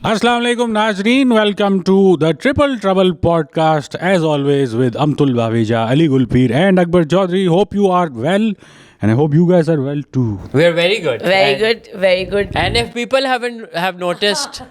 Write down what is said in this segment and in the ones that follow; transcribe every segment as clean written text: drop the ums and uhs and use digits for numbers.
Assalamu alaikum Nazreen, welcome to the Triple Trouble podcast as always with Amtul Baveja, Ali Gulpir and Akbar Chaudhary. Hope you are well and I hope you guys are well too. We're very good. Very good. And if people have noticed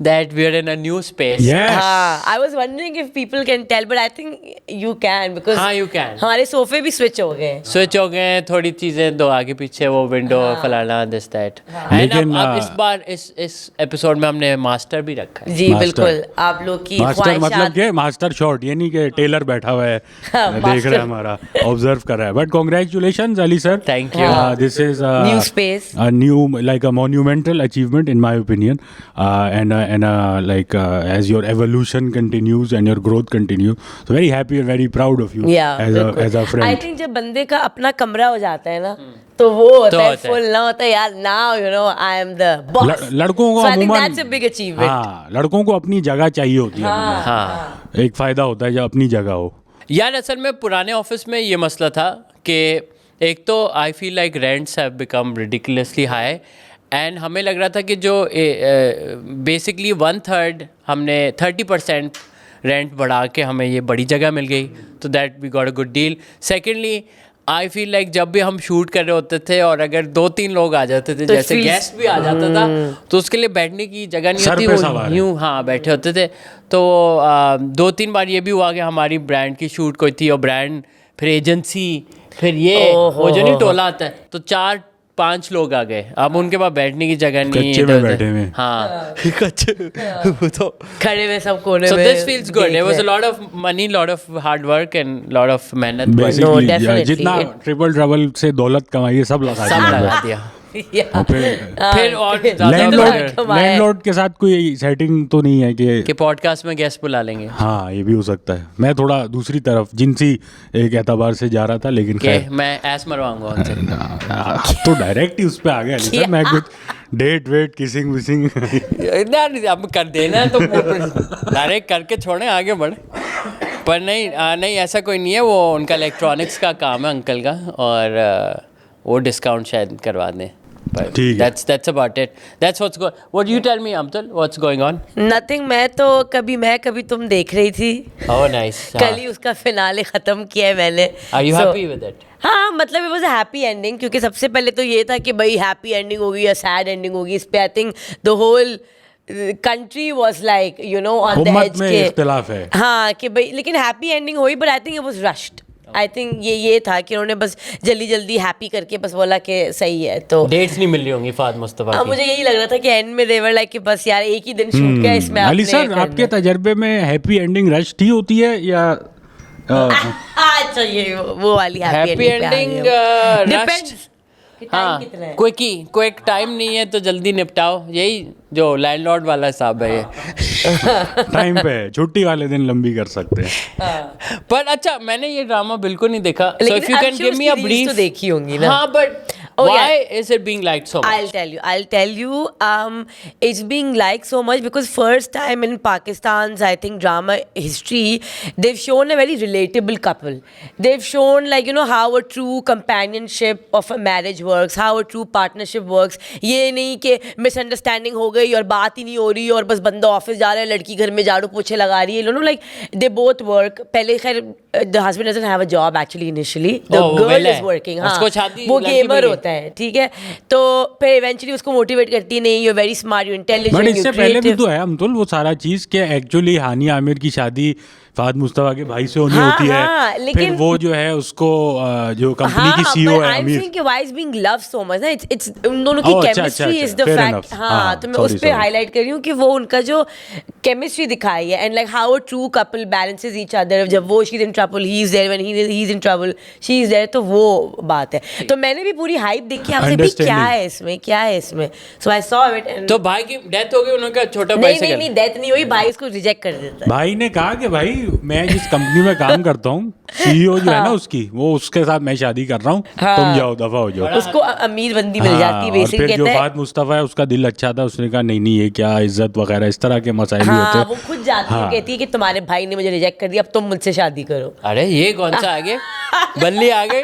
that we're in a new space. Yes. I was wondering if people can tell, but I think you can because हाँ, you can. हमारे सोफे भी switch हो गए. Switch हो गए हैं, थोड़ी चीजें दो आगे पीछे, वो विंडो फलाना दिस दैट. एंड अब इस बार इस एपिसोड में हमने मास्टर भी रखा है. जी Master. बिल्कुल. आप लोग की मास्टर मतलब ख्वाहिशात. क्या मास्टर शॉट ये नहीं कि टेलर बैठा हुआ है देख रहा है हमारा ऑब्जर्व कर रहा है but congratulations Ali sir Thank you. This is New space. a new like a monumental achievement in my opinion and like as your evolution continues and your growth continues so very happy and very proud of you as a friend. I think जब बंदे का अपना कमरा हो जाता है ना तो वो होता है फुल ना होता है यार now you know I am the boss. लड़कों को So I think अमूमन that's a big achievement. हाँ लड़कों को अपनी जगह चाहिए होती है हाँ. एक फायदा होता है जब अपनी जगह हो. यार असल में पुराने ऑफिस में ये मसला था कि एक तो आई feel like rents have become ridiculously high and हमें लग रहा था कि जो बेसिकली 1/3 हमने 30% रेंट बढ़ा के हमें ये बड़ी जगह मिल गई तो that we got a good deal. Secondly I feel like जब भी हम शूट कर रहे होते थे और अगर 2-3 लोग आ जाते थे तो जैसे गेस्ट भी आ जाता था तो उसके लिए बैठने की जगह नहीं होती, वो यूँ हाँ बैठे होते थे. तो 2-3 बार ये भी हुआ कि हमारी ब्रांड की शूट कोई थी और ब्रांड फिर एजेंसी फिर ये वो जो नहीं टोला आता है तो 4-5 लोग आ गए. अब उनके पास बैठने की जगह नहीं कच्चे में बैठे हुए. हाँ कच्चे तो खड़े में सब कोने में. So this feels good. It was a lot of money, lot of hard work and lot of मेहनत. Basically, definitely. जितना ट्रिपल ट्रबल से दौलत कमाई है सब लगा सब दिया. लगा दिया. और फिर और ज़्यादा लैंडलॉर्ड के साथ कोई सेटिंग तो नहीं है कि पॉडकास्ट में गेस्ट बुला लेंगे. हाँ ये भी हो सकता है. मैं थोड़ा दूसरी तरफ जिनसी एक एतबार से जा रहा था लेकिन खैर मैं ऐस मरवाऊंगा उनसे. तो डायरेक्ट ही उस पे आ गया सर. मैं कुछ डेट वेट किसिंग विसिंग अब कर देना तो डायरेक्ट करके छोड़े आगे बढ़े. पर नहीं ऐसा कोई नहीं है. वो उनका इलेक्ट्रॉनिक्स का काम है अंकल का और वो डिस्काउंट शायद करवा दें. That's about it. That's what's going. What do you tell me, Amtul? What's going on? Nothing. मैं कभी तुम देख रही थी. Oh nice. कल ही उसका फिनाले खत्म किया है मैंने. Are you happy with it? हाँ मतलब it was a happy ending क्योंकि सबसे पहले तो ये था कि भाई हैप्पी एंडिंग होगी या सैड एंडिंग होगी. इस पे I think the whole country was like you know on the edge के इख्तिलाफ है. हाँ कि भाई लेकिन हैप्पी एंडिंग हुई but I think it was rushed. I think ये था कि उन्होंने बस जल्दी हैप्पी करके बस बोला कि सही है. तो डेट्स नहीं मिल रही होंगी फाद मुस्तफा की. मुझे यही लग रहा था कि एंड में देवर लाइक कि बस यार एक ही दिन शूट किया इसमें अली सर आपके तजर्बे में हैप्पी एंडिंग रश ही होती है या अच्छा ये वो वाली हैप्पी एंडिंग डिपेंड्स. हाँ क्विक टाइम नहीं है तो जल्दी निपटाओ. यही जो लैंडलॉर्ड वाला हिसाब है ये टाइम पे छुट्टी वाले दिन लंबी कर सकते हैं. पर अच्छा मैंने ये ड्रामा बिल्कुल नहीं देखा. So if you can give me a brief. तो देखी होंगी ना. हाँ but why is it being liked so much? I'll tell you. It's being liked so much because first time in Pakistan's I think drama history they've shown a very relatable couple. They've shown like you know how a true companionship of a marriage works, how a true partnership works. ये नहीं कि misunderstanding हो गई और बात ही नहीं हो रही और बस बंदा ऑफिस जा रहा है लड़की घर में झाड़ू पोछे लगा रही है. You know like they both work. पहले खैर the husband doesn't have a job actually initially. The girl is working. हाँ वो gamer होता है. ठीक है तो फिर इवेंचुअली उसको मोटिवेट करती है नहीं you very smart you intelligent. But इससे पहले भी तो है अमतुल वो सारा चीज कि एक्चुअली हानिया आमिर की शादी फाद मुस्तफा के भाई से होनी होती है. लेकिन फिर वो जो है उसको जो कंपनी की सीईओ है आमिर कि why is being loved so much ना. इट्स उन दोनों की केमिस्ट्री इज द फैक्ट. हाँ तो मैं उस पे हाईलाइट कर रही हूँ कि वो उनका जो केमिस्ट्री दिखाई है and like how a true couple balances each other. जब वो she is in trouble he is there, when he is in trouble she is there. तो वो बात है. तो मैंने भी पूरी हाइप देखी आपसे भी क्या है इसमें. सो आई सॉ इट. तो भाई की डेथ हो गई उनका छोटा भाई से. नहीं डेथ नहीं हुई. भाई उसको रिजेक्ट कर देता है. भाई ने कहा कि भाई मैं जिस कंपनी में काम करता हूँ CEO जो है ना उसकी, वो उसके साथ मैं शादी कर रहा हूँ, तुम जाओ दफा हो जाओ। उसको अमीर बंदी मिल जाती है और बेसिकली, फिर जो कहता है फात मुस्तफ़ा है उसका दिल अच्छा था, उसने कहा नहीं ये क्या इज्जत वगैरह इस तरह के मसाइल भी हाँ होते हैं। वो खुद जाती है, कहती है कि तुम्हारे भाई ने मुझे रिजेक्ट कर दिया, अब तुम मुझसे शादी करो। अरे ये कौन सा आ गए, बल्ली आ गई,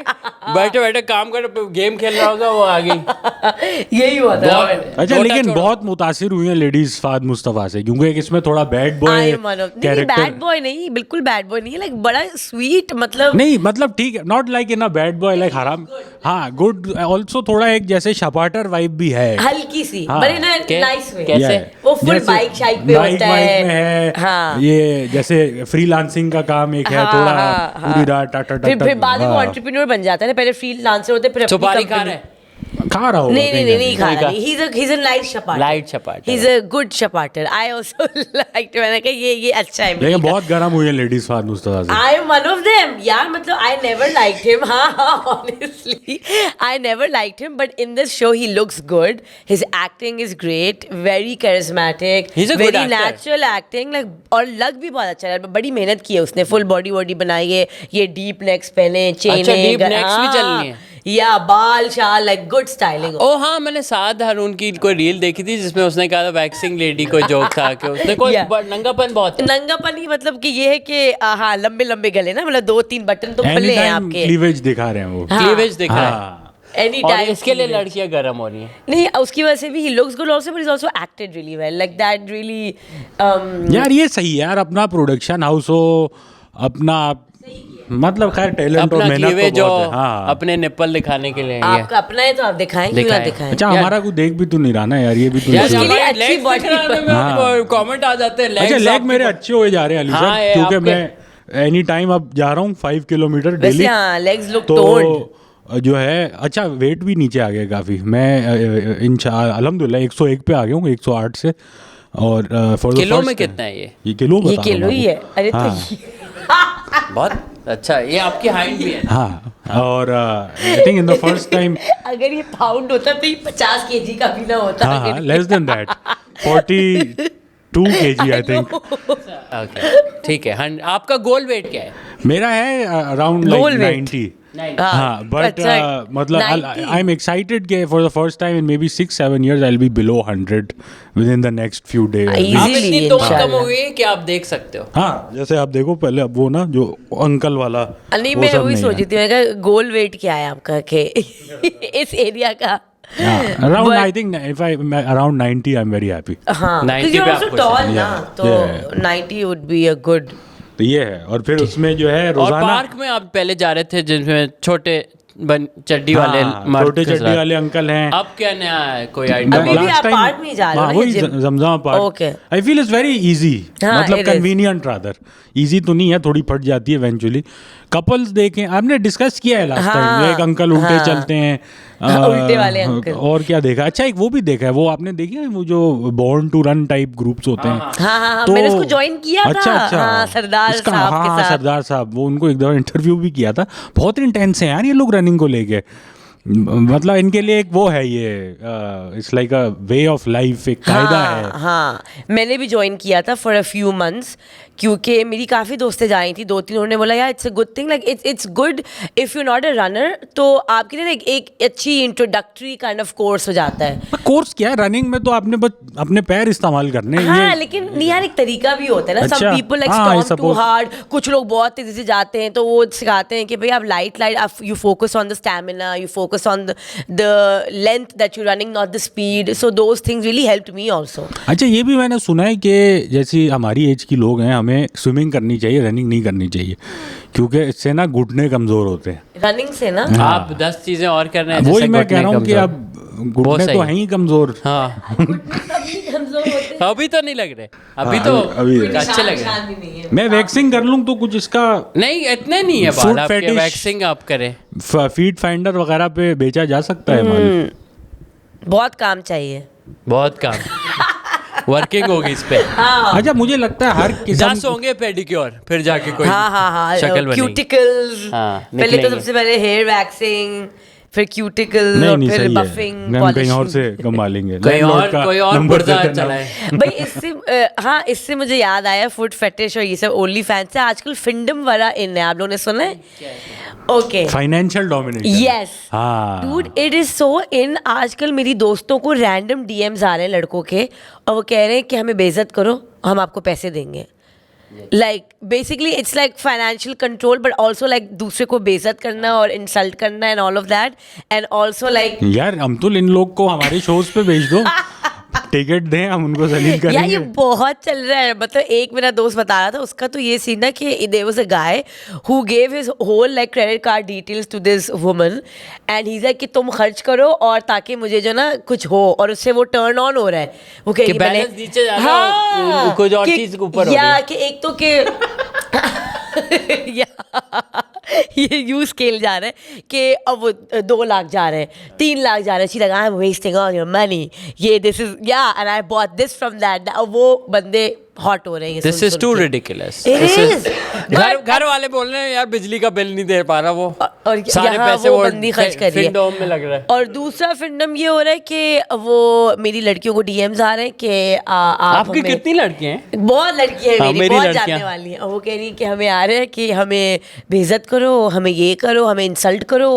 बैठे बैठे काम कर गेम खेल रहा होगा वो आ गई। यही हुआ था। अच्छा लेकिन बहुत मुतासिर हुई हैं लेडीज फात मुस्तफ़ा से, क्योंकि एक इसमें थोड़ा bad boy character. Bad boy नहीं, बिल्कुल बैड बॉय नहीं है, लाइक बड़ा स्वीट, मतलब नहीं मतलब ठीक है, not like in a bad boy like हराम, हाँ गुड ऑल्सो, थोड़ा एक जैसे शपाटर वाइब भी है, हल्की सी, हाँ। But in a nice way. कैसे? वो फुल बाइक शाइक पे होता है, हाँ। ये जैसे फ्रीलांसिंग का काम एक है, थोड़ा पूरी रात टाटा फिर बाद में वो एंटरप्रेन्योर बन जाता है ना, पहले फ्रीलांसर होते हैं, फिर अपनी सुपारी खा company- रहे, खा रहा होगा नहीं खा रहा, he's a light shapater, Light shapater. he's a good shapater, I also liked, मैंने कहा ये अच्छा है। लेकिन बहुत गर्म हुई है लेडीज फात मुस्तफ़ा से। I am one of them, यार, मतलब I never liked him, हाँ honestly I never liked him, but in this show he looks good, his acting is great, very charismatic, He's a good very actor. natural acting, like, और लग भी बहुत अच्छा है, बड़ी मेहनत की है उसने, फुल बॉडी वॉडी बनाई है, ये डीप नेक्स पहने, चेन, अच्छा, deep necks भी चलनी है। या बाल शाल, लाइक गुड स्टाइलिंग। ओ हाँ, मैंने साद हारून की कोई रील देखी थी जिसमें उसने कहा था वैक्सिंग लेडी कोई जोक था कि उसने कोई नंगापन बहुत है। नंगापन ही मतलब कि ये है कि हाँ लंबे लंबे गले ना, मतलब 2-3 बटन तो खुले हैं आपके, क्लीवेज दिखा रहे हैं वो, क्लीवेज दिखा है, हाँ। एनी और टाइम। इसके लिए लड़कियां गर्म हो रही हैं। नहीं, उसकी वजह से भी he looks good also, but is also acted really well, like that really. यार ये सही है यार, अपना प्रोडक्शन हाउस हो, अपना मतलब खैर टैलेंट और अपना मेहनत क्लीवेज तो जो बहुत है, हाँ। अपने निप्पल दिखाने के लिए आपका अपना है तो आप दिखाएं, क्यों ना दिखाएं। अच्छा हमारा कुछ देख भी तो नहीं रहा ना यार, ये भी तो यार, issue उसके है। लिए अच्छी body कमेंट आ जाते हैं, अच्छा लेग मेरे अच्छे हुए जा रहे हैं अली हाँ, सर, ये क्योंकि आपके- मैं एनी टाइम अब जा रहा हूँ 5 किलोमीटर वैसे डेली, हाँ, लेग्स लुक तो टोन्ड। जो है अच्छा वेट भी नीचे आ गया काफ़ी, मैं अल्हम्दुलिल्लाह 101 पे आ गया हूँ 108 से, और फॉर द किलो में कितना है ये किलो ये किलो ही है, अरे तो बहुत अच्छा, ये आपकी हाइट भी है। हाँ, और I think in the first time, अगर ये पाउंड होता तो ये 50 केजी का भी ना होता। हाँ less than that 42 kg I think. Okay ठीक है। आपका गोल वेट क्या है? मेरा है अराउंड Goal लाइक weight. 90। नहीं, हाँ बट मतलब 90. आई एम एक्साइटेड के for the first time in may be 6-7 years I will be below 100 with in the next few days. आप Easily, इतनी तो कम इंशाल्लाह। हो गई है कि आप देख सकते हो। हाँ जैसे आप देखो पहले, अब वो ना जो अंकल वाला नहीं, वो मैं सब वही नहीं सोच रही थी, मैं कहा गोल वेट क्या है आपका के इस एरिया का। Around But- I think if I around 90 I am very happy. हाँ, 90 because you're पे also आपको tall चाहिए। ना, तो Yeah. 90 would be a good। तो ये है, और फिर उसमें जो है और रोजाना पार्क में आप पहले जा रहे थे जिसमें छोटे चड्डी वाले मर्द छोटे के चड्डी साथ। वाले अंकल हैं। अब क्या नया है, कोई आइडिया? अभी भी Last आप time- पार्क में ही जा रहे हो हाँ, ना, वही gym? Zamzama park. Okay. I feel it's very easy, हाँ, मतलब it is. Convenient rather, easy तो नहीं है, थोड़ी फट जाती है इवेंचुअली। कपल्स देखें, आपने डिस्कस किया है लास्ट टाइम, हाँ, एक अंकल उल्टे हाँ। चलते हैं, उल्टे वाले अंकल। और क्या देखा, अच्छा एक वो भी देखा है, वो आपने देखी है वो जो born to run type groups होते हैं। हाँ, मैंने उसको ज्वाइन किया अच्छा, था। अच्छा। हाँ, सरदार इसका- साहब हाँ, के हाँ, साथ। सरदार साहब, वो उनको एक दफा इंटरव्यू भी किया था। बहुत इंटेंस है यार ये लोग रनिंग को लेके, मतलब इनके लिए एक वो है, ये it's like a way of life, एक कायदा है। हाँ, मैंने भी ज्वाइन किया था फॉर अ फ्यू मंथ्स, क्योंकि मेरी काफ़ी दोस्तें जा रही थी, 2-3, उन्होंने बोला यार it's a good thing, like it's good if you not a runner, तो आपके लिए एक अच्छी इंट्रोडक्टरी काइंड ऑफ कोर्स हो जाता है। कोर्स क्या है, रनिंग में तो आपने बस अपने पैर इस्तेमाल करने हैं। हाँ, ये लेकिन नहीं यार, एक तरीका भी होता है ना, अच्छा, सम पीपल लाइक हाँ, I stomp to suppose. Hard, कुछ लोग बहुत तेजी से जाते हैं, तो वो सिखाते हैं कि भाई आप लाइट आप you focus on the stamina, you focus on the length that you running, not the speed, so those things really helped me also. अच्छा ये भी मैंने सुना है कि जैसे हमारी एज की लोग हैं, हमें स्विमिंग करनी चाहिए, रनिंग नहीं करनी चाहिए, क्योंकि इससे ना घुटने कमज़ोर होते हैं। रनिंग से ना, आप 10 चीजें और कर रहे हैं, वही जैसे मैं घुटने कह रहा हूँ कि कमजोर। अब घुटने सही तो है। हैं ही कमज़ोर। हाँ कमजोर होते हैं। अभी तो नहीं लग रहे, अभी हाँ, तो अभी- अच्छे लग रहे हैं। निशान भी नहीं है। मैं वैक्सिंग कर लूँ तो कुछ इसका नहीं, इतने नहीं है Food बाल आपके, fetish. वैक्सिंग आप करें। फीड फाइंडर वगैरह पे बेचा जा सकता है माल। बहुत काम चाहिए। बहुत काम वर्किंग होगी इस पे। अच्छा मुझे लगता है हर 10 किस्म होंगे पेडिक्योर, फिर जाके कोई हाँ, शक्ल बनेगी। क्यूटिकल्स, हाँ, पहले तो निकलेंगे। सबसे पहले हेयर वैक्सिंग, फिर क्यूटिकल नहीं और नहीं फिर सही है, बफिंग हम कहीं और से कमा लेंगे। कोई लैंडलॉर्ड और का कोई और नंबर पुर्जा दे देना। चलाए। भाई इससे हाँ इससे मुझे याद आया फुट फेटिश और ये सब ओनली फैंस से आजकल फिंडम वाला इन है, आप लोगों ने सुना है? Okay financial domination. यस हाँ डूड इट इज सो इन। आजकल मेरी दोस्तों को रैंडम डीएम्स आ रहे हैं लड़कों के और वो कह रहे हैं कि हमें बेइज्जत करो, हम आपको पैसे देंगे। Like basically it's like financial control but also like दूसरे को बेइज्जत करना और इंसल्ट करना and all of that and also like यार अमतुल इन लोग को हमारे शोज पे भेज दो, टिकट दें, हम उनको जलील यार ये करेंगे। बहुत चल रहा है। मतलब एक मेरा दोस्त बता रहा था, उसका तो ये सीन था कि there was a guy who gave his whole like credit card details to this woman and he is like कि तुम खर्च करो और ताकि मुझे जो ना कुछ हो, और उससे वो टर्न ऑन हो रहा है। वो कि कहेगी मैंने बैलेंस नीचे जा रहा है और कुछ और चीज ऊपर हो रही या है। कि एक तो के या ये यू स्केल जा रहा है कि अब वो 2 लाख जा रहे हैं, 3 लाख जा रहे हैं। She like I am wasting all your money, ये दिस इज या and I bought this from that. वो बंदे हॉट हो रहे हैं। This is too ridiculous. It is. घर वाले बोल रहे हैं यार बिजली का बिल नहीं दे पा रहा वो, और सारे यहाँ पैसे वो वो बंदी खर्च कर रही है। फिंडोम में लग रहा है। और दूसरा फिंडम ये हो रहा है कि वो मेरी लड़कियों को डीएम्स आ रहे हैं कि आप आपकी हमें- कितनी लड़कियां हैं? बहुत लड़कियां हाँ, हैं मेरी मेरी बहुत लड़कियां। जानने वाली हैं। और वो कह रही हैं कि हमें आ रहे हैं कि हमें बेइज्जत करो, हमें ये करो, हमें इंसल्ट करो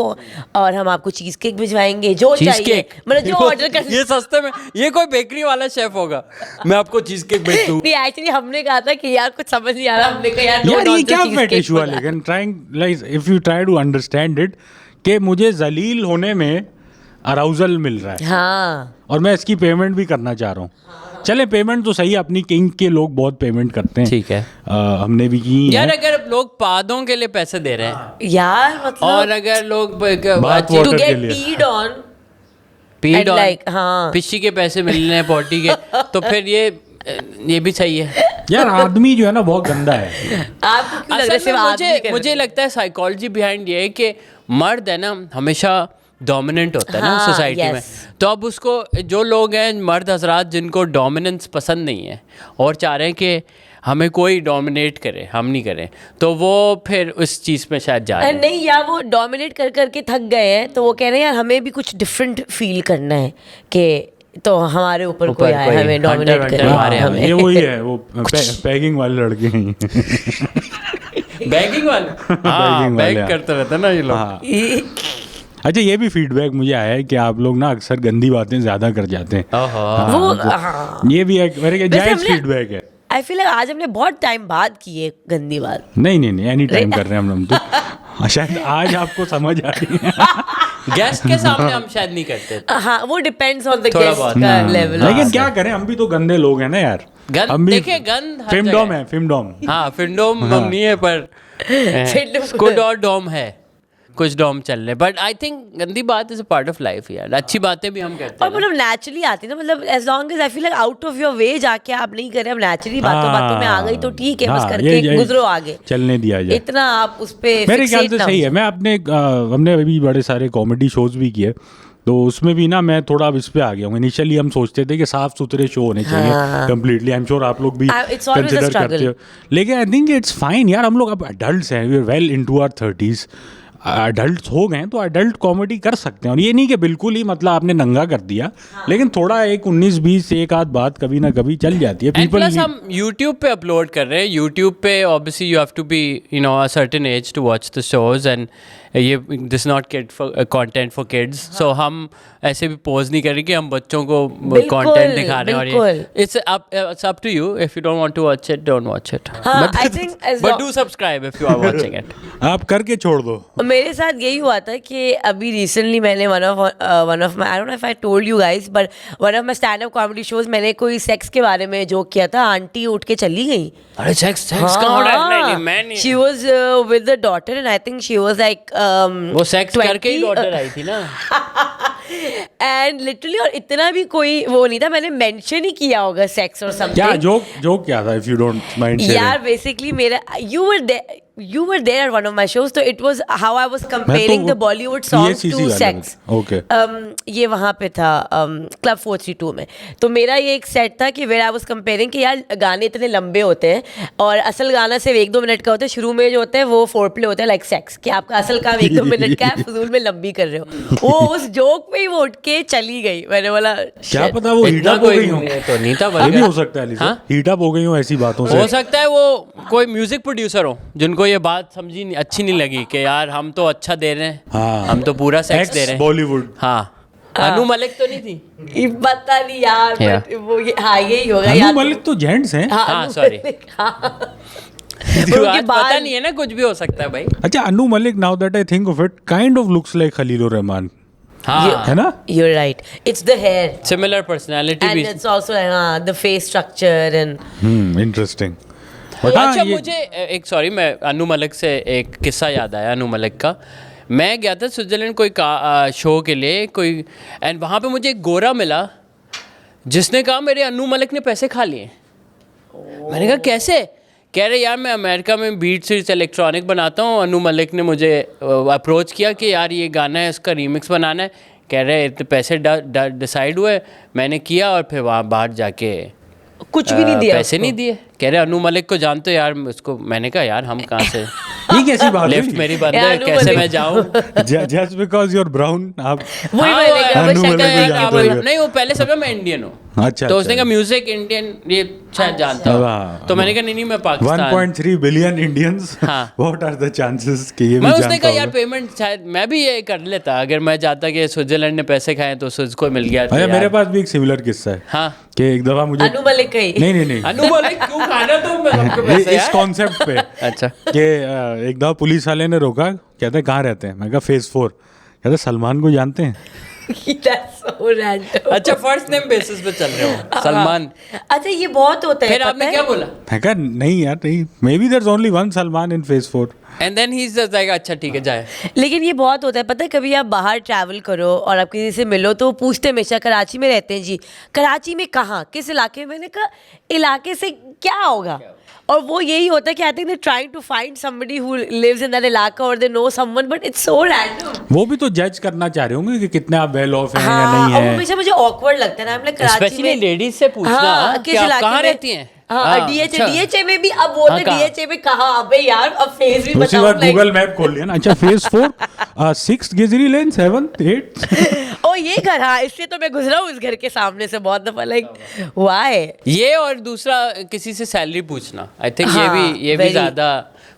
और हम आपको चीज केक भिजवाएंगे जो चीज चाहिए। केक मतलब जो ऑर्डर कर ये सस्ते में, ये कोई बेकरी वाला शेफ होगा, मैं आपको चीज केक भेज दूं। नहीं एक्चुअली हमने कहा था कि यार कुछ समझ नहीं आ रहा, हमने कहा यार यार ये क्या cheesecake फेटिश हुआ, बना। लेकिन trying like if you try to understand it कि मुझे जलील होने में अराउजल मिल रहा है हाँ और मैं इसकी पेमेंट भी करना चाह रहा हूँ। चले पेमेंट तो सही, अपनी किंग के लोग बहुत पेमेंट करते हैं, ठीक है। हमने भी की यार है। अगर लोग पादों के लिए पैसे दे रहे हैं यार मतलब और अगर लोग बात टू water के गेट लिए। पीड ऑन पीड and ऑन like, हाँ। पिशी के पैसे मिलने हैं पॉटी के, तो फिर ये भी सही है। यार आदमी जो है ना बहुत गंदा है। आपको क्यों लग रहा है असल में सिर्फ आदमी कर मुझे रहे हैं? लगता है साइकोलॉजी बिहाइंड ये है कि मर्द है ना हमेशा डोमिनेंट होता है ना हाँ, सोसाइटी में। yes. तो अब उसको जो लोग हैं मर्द हजरात जिनको डोमिनेंस पसंद नहीं है और चाह रहे हैं कि हमें कोई डोमिनेट करे, हम नहीं करें, तो वो फिर उस चीज़ में शायद जा रहे हैं। नहीं यार वो डोमिनेट कर करके थक गए हैं, तो वो कह रहे हैं यार हमें भी कुछ डिफरेंट फील करना है कि तो हमारे ऊपर कोई आए हमें hunter डोमिनेट वंटर करे। हमारे हमें ये वही है वो पैगिंग वाले लड़के हैं। बैगिंग वाले, हाँ Bagging वाले, बैग हाँ। करते रहते हैं ना ये लोग। हाँ। अच्छा ये भी फीडबैक मुझे आया है कि आप लोग ना अक्सर गंदी बातें ज्यादा कर जाते हैं। ओहो। हाँ, वो तो हाँ ये भी एक मेरे वैसे जायज हमने- फीडबैक है। आई फील लाइक आज हमने बहुत टाइम बाद की है गंदी बात। नहीं एनी टाइम कर रहे हैं हम तो। शायद आज आपको समझ आ रही है। गेस्ट के सामने हम शायद नहीं करते। हाँ वो डिपेंड्स ऑन द थोड़ा गेस्ट बहुत। का हाँ, लेवल। लेकिन क्या करें, हम भी तो गंदे लोग हैं ना यार। गंद- हम भी देखिए, गंद हर फिल्मडोम जगह है, फिल्मडोम। हाँ फिंडोम हाँ। नहीं है पर फिल्म- कुछ और डोम है, कुछ डोम चल रहे, बट आई थिंक गंदी बात is a part of life यार। अच्छी बातें भी हम करते और हैं मतलब नेचुरली आती है ना, मतलब as long as I feel like out of your way जाके आप नहीं कर रहे, अब नेचुरली बातों बातों में आ गई तो ठीक है, बस हाँ, करके ये गुजरो आगे, चलने दिया जाए। इतना आप उस पे मेरे ख्याल fixate से ना सही हो है। मैं अपने हमने अभी बड़े सारे कॉमेडी शोज भी किए, तो उसमें भी ना मैं थोड़ा अब इस पे आ गया हूँ। इनिशियली हम सोचते थे कि साफ सुथरे शो होने चाहिए कंप्लीटली। आई एम श्योर आप लोग भी It's always a consider struggle. करते हो, लेकिन आई थिंक इट्स फाइन यार। हम लोग अब अडल्ट हैं, we are well into our 30s, adult हो गए तो अडल्ट कॉमेडी कर सकते हैं। और ये नहीं कि बिल्कुल ही मतलब आपने नंगा कर दिया, लेकिन थोड़ा एक 19-20 एक आध बात कभी ना कभी चल जाती है। एंड People प्लस need- हम YouTube पे अपलोड कर रहे हैं। YouTube पे obviously you have to be you know a certain age to watch the shows, and ये this not kid for content for kids. So हम ऐसे भी पोज नहीं कर रहे कि हम बच्चों को बिल्कुल, कंटेंट दिखा रहे हैं। और ये बिल्कुल। It's up to you, if you don't want to watch it don't watch it, हाँ, I think as but long- do subscribe if you are watching it. आप करके छोड़ दो। मेरे साथ यही हुआ था कि अभी रिसेंटली मैंने one of my I don't know if I told you guys, but one of my stand up comedy shows मैंने कोई सेक्स के बारे में जोक किया था, आंटी उठ के चली गई। अरे सेक्स का नहीं मैं नहीं। She was with the daughter and I think she was like वो सेक्स करके ही डॉटर आई थी ना। एंड लिटरली, और इतना भी कोई वो नहीं था, मैंने मेंशन ही किया होगा सेक्स और क्या समथिंग। जोक क्या था, इफ यू डोंट माइंड यार बेसिकली मेरा you were there at one of my shows, so it was how I was comparing the Bollywood songs PSCC to वाले sex. में। Okay. ये वहाँ पे था क्लब 432 में। तो मेरा ये एक सेट था कि where I was comparing कि यार गाने इतने लंबे होते हैं और असल गाना सिर्फ 1-2 मिनट का होता है, शुरू में जो होता है वो फोरप्ले होता है, लाइक सेक्स, कि आपका असल काम 1-2 मिनट का है, फजूल में लंबी कर रहे हो। वो उस जोक पे ही वो उठ के चली गई। मैंने बोला क्या shit. पता वो हीट इतना अप हो कोई गई हो, तो नहीं था ये भी हो सकता है अलीसा, हीट अप हो गई हो ऐसी बातों हो से। सकता है वो कोई म्यूजिक प्रोड्यूसर हो जिनको ये बात समझी नहीं, अच्छी नहीं लगी कि यार हम तो अच्छा दे रहे हैं, हाँ। हम तो पूरा सेक्स दे रहे हैं। बॉलीवुड। हाँ, अनु मलिक तो नहीं थी? ये पता नहीं यार, Yeah. but वो ये हाँ यही होगा अनु यार। मलिक तो जेंट्स हैं। हाँ, अनु sorry. मलिक, हाँ। तो उनके आज पता बाल- नहीं है ना, कुछ भी हो सकता है भाई। अच्छा, Anu Malik, now that I think of it, kind of looks like Khalilur Rahman, हाँ, है ना? You're right. It's the hair. Similar personality And भी। it's also the face structure and interesting. अच्छा, मुझे एक सॉरी, मैं अनु मलिक से एक किस्सा याद आया अनु मलिक का। मैं गया था स्विट्ज़रलैंड कोई शो के लिए कोई, एंड वहाँ पे मुझे एक गोरा मिला जिसने कहा मेरे अनु मलिक ने पैसे खा लिए। मैंने कहा कैसे? कह रहे यार मैं अमेरिका में बीट सीट्स इलेक्ट्रॉनिक बनाता हूँ, अनु मलिक ने मुझे अप्रोच किया कि यार ये गाना है, इसका रीमिक्स बनाना है। कह रहे इतने पैसे डिसाइड हुए, मैंने किया और फिर वहाँ बाहर जाके कुछ भी नहीं दिया पैसे उसको। नहीं दिए। कह रहे अनु मलिक को जानते हो यार उसको? मैंने कहा यार हम कहाँ से, ये कैसी बात लिफ्ट है? मेरी बंद यार, है, अनु कैसे मलिक। मैं जाऊँ? Just because you are brown आप। वही हाँ, मैंने कहा, वो अनु बस मलिक शक्ल को है जानते क्या हो। बोला। नहीं, वो पहले समझा मैं इंडियन हूँ। अच्छा, तो उसने अच्छा। कहा म्यूजिक इंडियन ये शायद जानता हूँ। हाँ। तो मैंने कहा नहीं मैं पाकिस्तान। 1.3 बिलियन इंडियंस, हाँ। व्हाट आर द चांसेस कि ये भी मैं उसने जानता कहा यार होगा? पेमेंट शायद मैं भी ये कर लेता, अगर मैं चाहता कि स्विट्जरलैंड ने पैसे खाए तो उसको मिल गया। अरे मेरे पास भी एक सिमिलर किस्सा है हाँ, कि एक दफा मुझे अनु मलिक का ही। नहीं अनु मलिक क्यों खाना तुम सबको पैसे इस यार? कॉन्सेप्ट पे अच्छा, कि एक दफा पुलिस वाले ने रोका, कहते कहाँ रहते हैं? मैं कहा फेज 4। कहते सलमान को जानते हैं? That's so random. अच्छा, फर्स्ट नेम बेसिस पे चल रहे हो सलमान। अच्छा, ये बहुत होता है। फिर पता आपने है? क्या बोला? मैं कहा नहीं यार, नहीं, maybe there is only one Salman in phase 4। And then he is like अच्छा ठीक है जाए। लेकिन ये बहुत होता है, पता है, कभी आप बाहर ट्रैवल करो और आप किसी से मिलो तो पूछते हमेशा कराची में रहते हैं जी, कराची में कहाँ, किस इलाके में? मैंने कहा इलाके से क्या होगा? और वो यही होता है कि I think they trying to find somebody who lives in that इलाका और they know someone, but it's so random. वो भी तो जज करना चाह रहे होंगे कि कितने आप वेल ऑफ हैं या हाँ, नहीं और वो है। हमेशा मुझे ऑकवर्ड लगता है ना, हमने कराची स्पेशली में लेडीज से पूछना हाँ, कि किस आप इलाके कहाँ में रहती हैं। हाँ, डीएचए, डीएचए में भी अब वो हाँ, कहाँ? डीएचए में कहाँ? अबे यार, अब फेस भी उसी बताओ। बार गूगल मैप खोल लिया ना। अच्छा, फेज 4 6 गिजरी लेन 7 8। ओ ये घर, हाँ, इसलिए तो मैं गुजरा हूँ इस घर के सामने से बहुत दफा, लाइक व्हाई? ये और दूसरा किसी से सैलरी पूछना, आई थिंक हाँ, ये भी very. ज़्यादा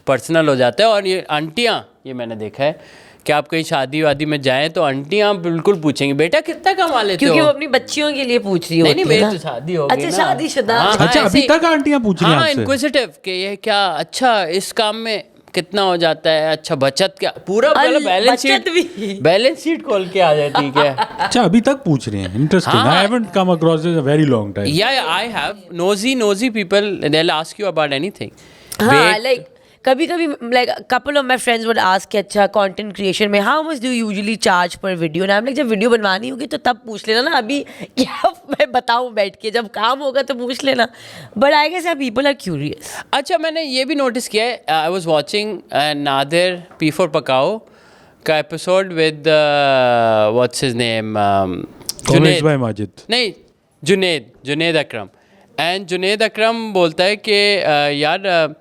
पर्सनल हो जाता है। और ये आंटियाँ, ये मैंने देखा है कि आप कहीं शादी वादी में जाएं तो आंटियाँ बिल्कुल पूछेंगे बेटा कितना कमा लेते क्योंकि हो? वो अपनी बच्चियों के लिए पूछ रही नहीं होती नहीं, है मेरी ना। तो शादी हो गई अच्छा, ना। शादीशुदा। हाँ, हाँ, अच्छा, अभी ऐसे ही। तक आंटियां पूछ रही हैं हाँ, आपसे? इंक्विजिटिव कि ये क्या, अच्छा इस काम में कितना हो जाता है, अच्छा बचत क्या, पूरा बैलेंस बचत शीट, भी। बैलेंस शीट खोल के आ जाती है। अच्छा, अभी तक पूछ रहे हैं? इंटरेस्टिंग। हाँ। I haven't come across this a very long time. Yeah, I have nosy people. They'll ask you about anything. हाँ, लाइक कभी कभी like couple of my friends would ask कि अच्छा कंटेंट क्रिएशन में how much do usually charge पर video? ना like जब video बनवानी होगी तो तब पूछ लेना ना, अभी क्या मैं बताऊं बैठ के, जब काम होगा तो पूछ लेना। But I guess people are curious. अच्छा, मैंने ये भी नोटिस किया है, I was watching Nadir P4 पकाओ का episode with what's his name, college भाई माजिद। नहीं, जुनेद अकरम। एंड जुनेद अकरम बोलता है कि यार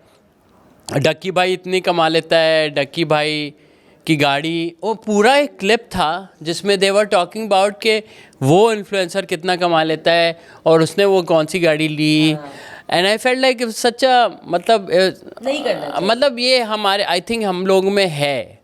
डक्की भाई इतनी कमा लेता है, डक्की भाई की गाड़ी, वो पूरा एक क्लिप था जिसमें दे वर टॉकिंग अबाउट के वो इन्फ्लुएंसर कितना कमा लेता है और उसने वो कौन सी गाड़ी ली। एंड आई फेल्ट लाइक सच्चा, मतलब नहीं करना मतलब ये हमारे, आई थिंक हम लोग में है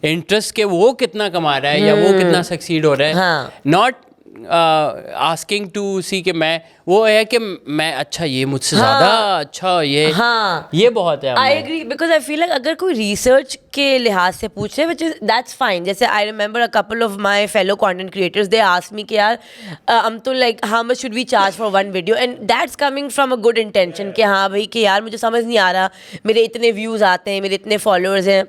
इंटरेस्ट के वो कितना कमा रहा है या वो कितना सक्सीड हो रहा है, हाँ। नॉट आस्किंग टू सी कि मैं, वो है कि मैं अच्छा ये मुझसे ज़्यादा अच्छा ये बहुत है। I agree, because I feel like अगर कोई रिसर्च के लिहाज से पूछ रहे विच इज दैट्स फाइन। जैसे I remember a couple of my fellow content creators, they ask me कि यार हम तो like how much should we charge for one video, and that's coming from a good intention कि हाँ भाई कि यार मुझे समझ नहीं आ रहा, मेरे इतने व्यूज़ आते हैं, मेरे इतने फॉलोअर्स हैं,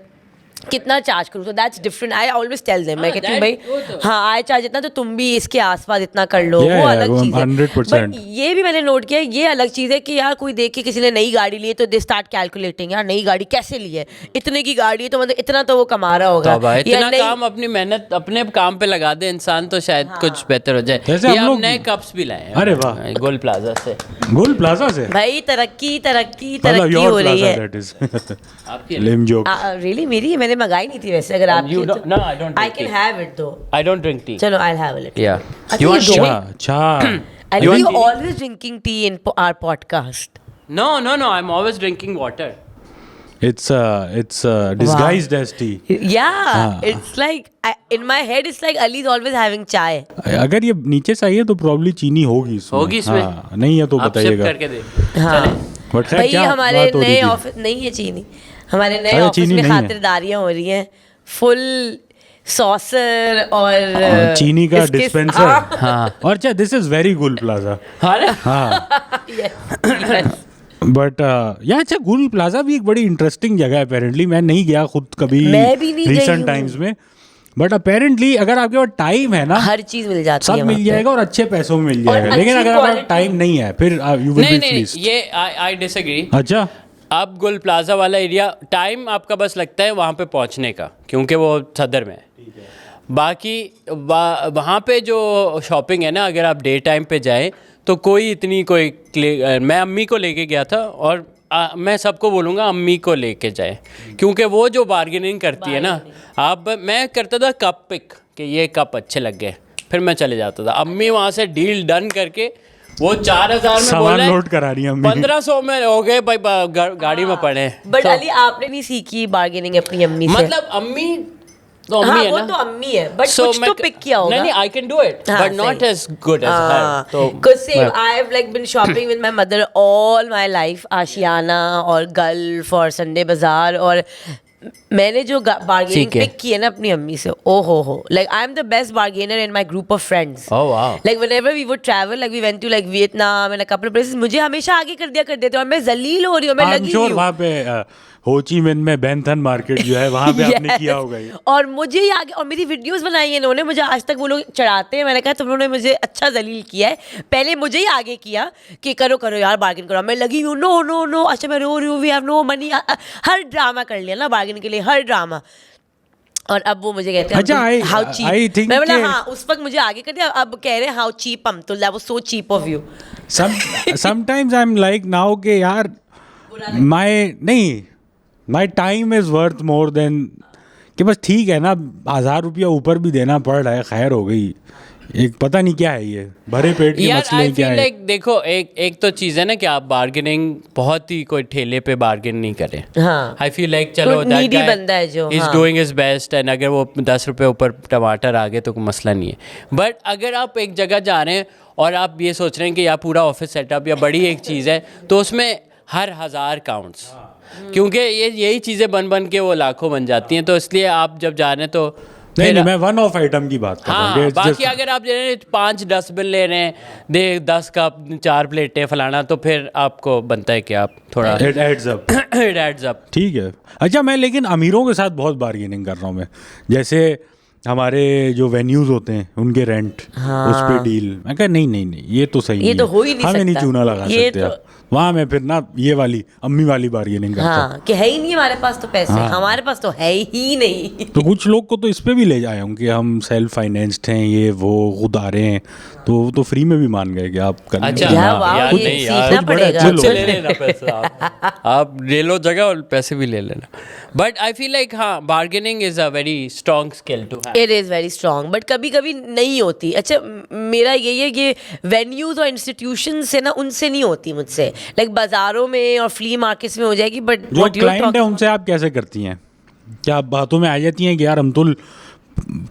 कितना चार्ज करूँ, so that's different. I always tell them, मैं कहती हूँ भाई वो तो- हाँ आई चार्ज इतना, तो तुम भी इसके आसपास इतना कर लो. Yeah, वो yeah, अलग वो चीज़ है. 100%. बट ये भी मैंने नोट किया, ये अलग चीज़ है कि यार कोई देख के किसी ने नई गाड़ी ली है तो दे स्टार्ट कैलकुलेटिंग, यार नई गाड़ी कैसे ली है, इतने की गाड़ी है तो मतलब इतना तो वो कमा रहा होगा. तो भाई या इतना नई- काम अपनी मेहनत अपने काम पे लगा दे इंसान तो शायद कुछ बेहतर हो जाए. जैसे ये हम हम लोग- नए कप्स भी लाए हैं. अरे वाह. गोल्ड प्लाजा से. गोल्ड प्लाजा से, भाई तरक्की तरक्की मतलब तरक्की योर हो रही प्लाजा है. That is. आपकी लेम जोक. रियली मेरी मैंने मंगाई नहीं थी वैसे, अगर आप You don't- no, I don't I drink can tea. Have it दो. I don't drink tea. चलो I have it. Yeah. I You think want you tea? don't. अच्छा. And You you want tea? always drinking tea in our podcast. No, no, no. I'm always drinking water. It's disguised as tea. Yeah, it's like in my head it's like Ali's always having chai. अगर ये नीचे से आई है तो probably चीनी होगी इसमें. होगी इसमें? हाँ, नहीं है तो आप सिप बताइएगा. करके दे. हाँ. बट खैर भाई क्या हमारे बात हो रही नए थी? ऑफिस नहीं है चीनी, हमारे नए अरे ऑफिस चीनी में नहीं है. खातिरदारियां हो रही हैं, फुल सॉसर और चीनी का इसके- डिस्पेंसर. हाँ. हाँ. और अच्छा दिस इज वेरी गुल प्लाजा. अरे हाँ. Yes. बट यहाँ अच्छा गुल प्लाजा भी एक बड़ी इंटरेस्टिंग जगह है अपेरेंटली. मैं नहीं गया खुद कभी मैं भी नहीं गई रिसेंट हूँ. टाइम्स में, बट अपेरेंटली अगर आपके पास टाइम है ना हर चीज मिल जाती सब है मिल वहाँ पे. जाएगा और अच्छे पैसों में मिल और जाएगा. लेकिन अच्छी अगर आपके पास quality- टाइम नहीं है फिर यू विल नहीं बी नहीं फ्लीस्ट. ये आई डिसएग्री. अच्छा. अब गुल प्लाजा वाला एरिया टाइम आपका बस लगता है वहाँ पे पहुँचने का, क्योंकि वो सदर में है. बाकी वहाँ पे जो शॉपिंग है ना, अगर आप डे टाइम पे जाएं तो कोई इतनी मैं अम्मी को लेके गया था और मैं सबको बोलूँगा अम्मी को लेके जाए, क्योंकि वो जो बार्गेनिंग करती है ना. मैं करता था कप पिक कि ये कप अच्छे लग गए, फिर मैं चले जाता था. अम्मी वहाँ से डील डन करके वो 4,000 में बोल सामान रहे लोड करा रही है अम्मी. 1500 में हो गए भाई. गाड़ी में पड़े. बट अली आपने नहीं सीखी बार्गेनिंग अपनी अम्मी से? मतलब अम्मी तो हाँ अम्मी है वो ना. तो अम्मी है, बट So कुछ तो पिक किया होगा. नहीं आई कैन डू इट हाँ, बट नॉट सही. एज गुड एज हर. तो Because same, I've like been shopping with my mother all my life, आशियाना और गल्फ और संडे बाजार, और मैंने जो बार्गेनिंग ठीक है. पिक की है ना अपनी अम्मी से, ओ हो like I am the best bargainer in my group of friends. Oh, wow. Like whenever we would travel, like we went to like Vietnam and a couple of places, मुझे हमेशा आगे कर देते और मैं जलील हो रही हूँ, मैं आई एम लगी श्योर हुई हूँ. वहाँ पे होची मिन में बैंथन मार्केट जो है वहाँ पे आपने Yes. किया होगा ये. और मुझे ही आगे, और मेरी वीडियोस बनाई है इन्होंने, मुझे आज तक वो लोग चढ़ाते हैं. मैंने कहा तुम लोगों ने मुझे अच्छा जलील किया है, पहले मुझे ही आगे किया कि करो करो यार बार्गेन करो. मैं लगी हूँ नो नो नो, अच्छा मैं रो रही हूँ, वी हैव नो मनी. हर ड्रामा कर लिया ना बार्गेन के लिए, हर ड्रामा. और अब वो मुझे कहते हैं अच्छा, हाउ I चीप. think मैं बोला कि- हाँ, उस वक्त मुझे आगे कर दिया, अब कह रहे हैं हाउ चीप हम, तो वो so cheap of you. Sometimes I am like now के यार my time is worth more than कि बस ठीक है ना, 1,000 रुपया ऊपर भी देना पड़ रहा है, खैर हो गई. एक पता नहीं क्या है ये भरे पेट की यार मछली आई क्या फील है. लाइक देखो एक तो चीज़ है ना कि आप बार्गेनिंग बहुत ही कोई ठेले पे बार्गेन नहीं करें. हाँ. आई फील लाइक चलो कोई needy बंदा है जो, इज हाँ. डूइंग हिज बेस्ट, एंड अगर वो 10 रुपये ऊपर टमाटर आ गए तो कोई मसला नहीं है. बट अगर आप एक जगह जा रहे हैं और आप ये सोच रहे हैं कि यार पूरा ऑफिस सेटअप या बड़ी एक चीज़ है, तो उसमें हर 1,000 काउंट्स, क्योंकि यही चीज़ें बन के वो लाखों बन जाती हैं. तो इसलिए आप जब जा रहे हैं तो नहीं मैं वन ऑफ आइटम की बात कर रहा हाँ. हूँ. बाकी अगर आप ले रहे हैं 5 डस्टबिन ले रहे हैं, 10 कप 4 प्लेटें फलाना, तो फिर आपको बनता है कि आप थोड़ा it adds up. It adds up. ठीक है. अच्छा मैं लेकिन अमीरों के साथ बहुत बार्गेनिंग कर रहा हूँ मैं. जैसे हमारे जो वेन्यूज होते हैं उनके रेंट उस पे डील. मैं कहा नहीं ये तो सही ये नहीं तो है. हो ही नहीं हमें नहीं सकता. चूना लगा ये सकते तो- आप. वहाँ मैं फिर ना ये वाली अम्मी वाली बार्गेनिंग करता हूँ. हाँ कि है ही नहीं हमारे पास तो पैसे, हाँ. हमारे पास तो है ही नहीं. तो कुछ लोग को तो इस पे भी ले जाए हूँ कि हम सेल्फ फाइनेंस्ड हैं, ये वो खुद आ रहे हैं, तो फ्री में भी मान गए कि आप करने अच्छा के लिए. यार, हाँ. वाह, यार ये नहीं सीखना यार, कुछ बड़े पड़ेगा. अच्छे मुझसे लोग. ले लेना पैसे आप ले लो जगह और पैसे भी ले लेना. बट आई फील लाइक हाँ, bargaining is a very strong skill to have. It is very strong, but कभी कभी नहीं होती. अच्छा मेरा यही है कि वेन्यूज और इंस्टीट्यूशन से ना, उनसे नहीं होती मुझसे. लाइक बाजारों में और फ्ली मार्केट्स में हो जाएगी, बट जो क्लाइंट है उनसे आप कैसे करती हैं? क्या आप बातों में आ जाती हैं कि यार हम तो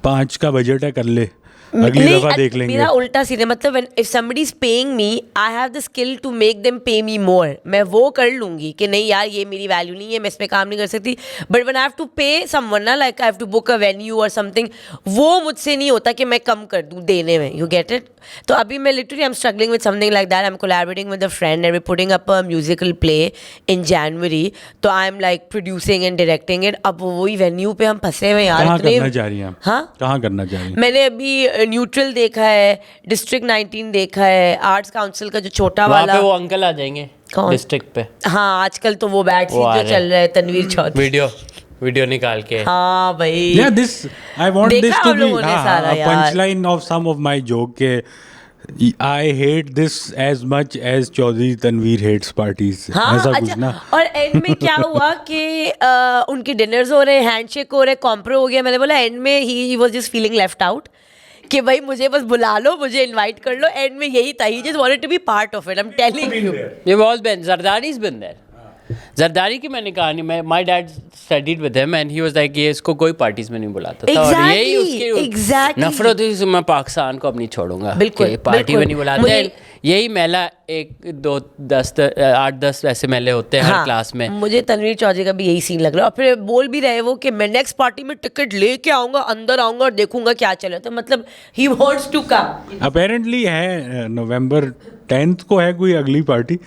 5 का बजट है कर ले, अगली नहीं, दफा देख लेंगे। मेरा उल्टा सीधा मतलब if somebody is paying me I have the skill to make them pay me मोर, मैं वो कर लूंगी कि नहीं यार ये मेरी वैल्यू नहीं है, मैं इसमें काम नहीं कर सकती, but when I have to pay someone ना, like I have to book a venue और समथिंग, वो मुझसे नहीं होता कि मैं कम कर दूं देने में, यू गेट इट। तो अभी मैं literally I am struggling with something like that, I am collaborating with a friend and we putting up a musical play in January, तो I am like producing and directing it. अब वही venue पे हम फंसे हुए यार। कहाँ इतने- करना चाह रही हैं आप? हाँ, कहाँ करना चाह रही हैं? मैंने अभी न्यूट्रल देखा है, डिस्ट्रिक्ट 19 देखा है, आर्ट्स काउंसिल का जो छोटा वहाँ वाला। पे वो अंकल आ जाएंगे कौन? डिस्ट्रिक्ट पे, हाँ आजकल तो वो बैट वो आ जो रहे चल रहा है तनवीर चौधरी। वीडियो निकाल के। हाँ भाई। Yeah, this I want देखा this to हम be लोगों ने सारा a यार। punchline of some of my joke के I hate this as much as Chaudhary Tanveer hates parties, हाँ ऐसा कुछ अच्छा, ना। और एंड में क्या हुआ कि उनके डिनर्स हो रहे, हैंडशेक हो रहे, कॉम्प्रो हो गया। मैंने बोला एंड में he was just feeling left out कि भाई मुझे बस बुला लो, मुझे इनवाइट कर लो। एंड में यही था, he just wanted to be part of it, I am telling you. ये was Ben Zardari's been there। Zardari की मैंने कहानी में my dad studied with him and he was like ये इसको कोई पार्टीज में नहीं बुलाता था, और यही उसकी नफरत थी कि मैं पाकिस्तान को अब नहीं छोड़ूंगा, बिल्कुल, कि पार्टी में नहीं बुलाते मुझे- हैं। यही मेला 8-10 ऐसे मेले होते हैं हर क्लास में। मुझे तनवीर चौधरी का भी यही सीन लग रहा है। और फिर बोल भी रहे वो कि मैं नेक्स्ट पार्टी में टिकट लेके आऊंगा, अंदर आऊंगा और देखूंगा क्या चले। तो मतलब he wants to come. Apparently है नवंबर 10th को है कोई अगली पार्टी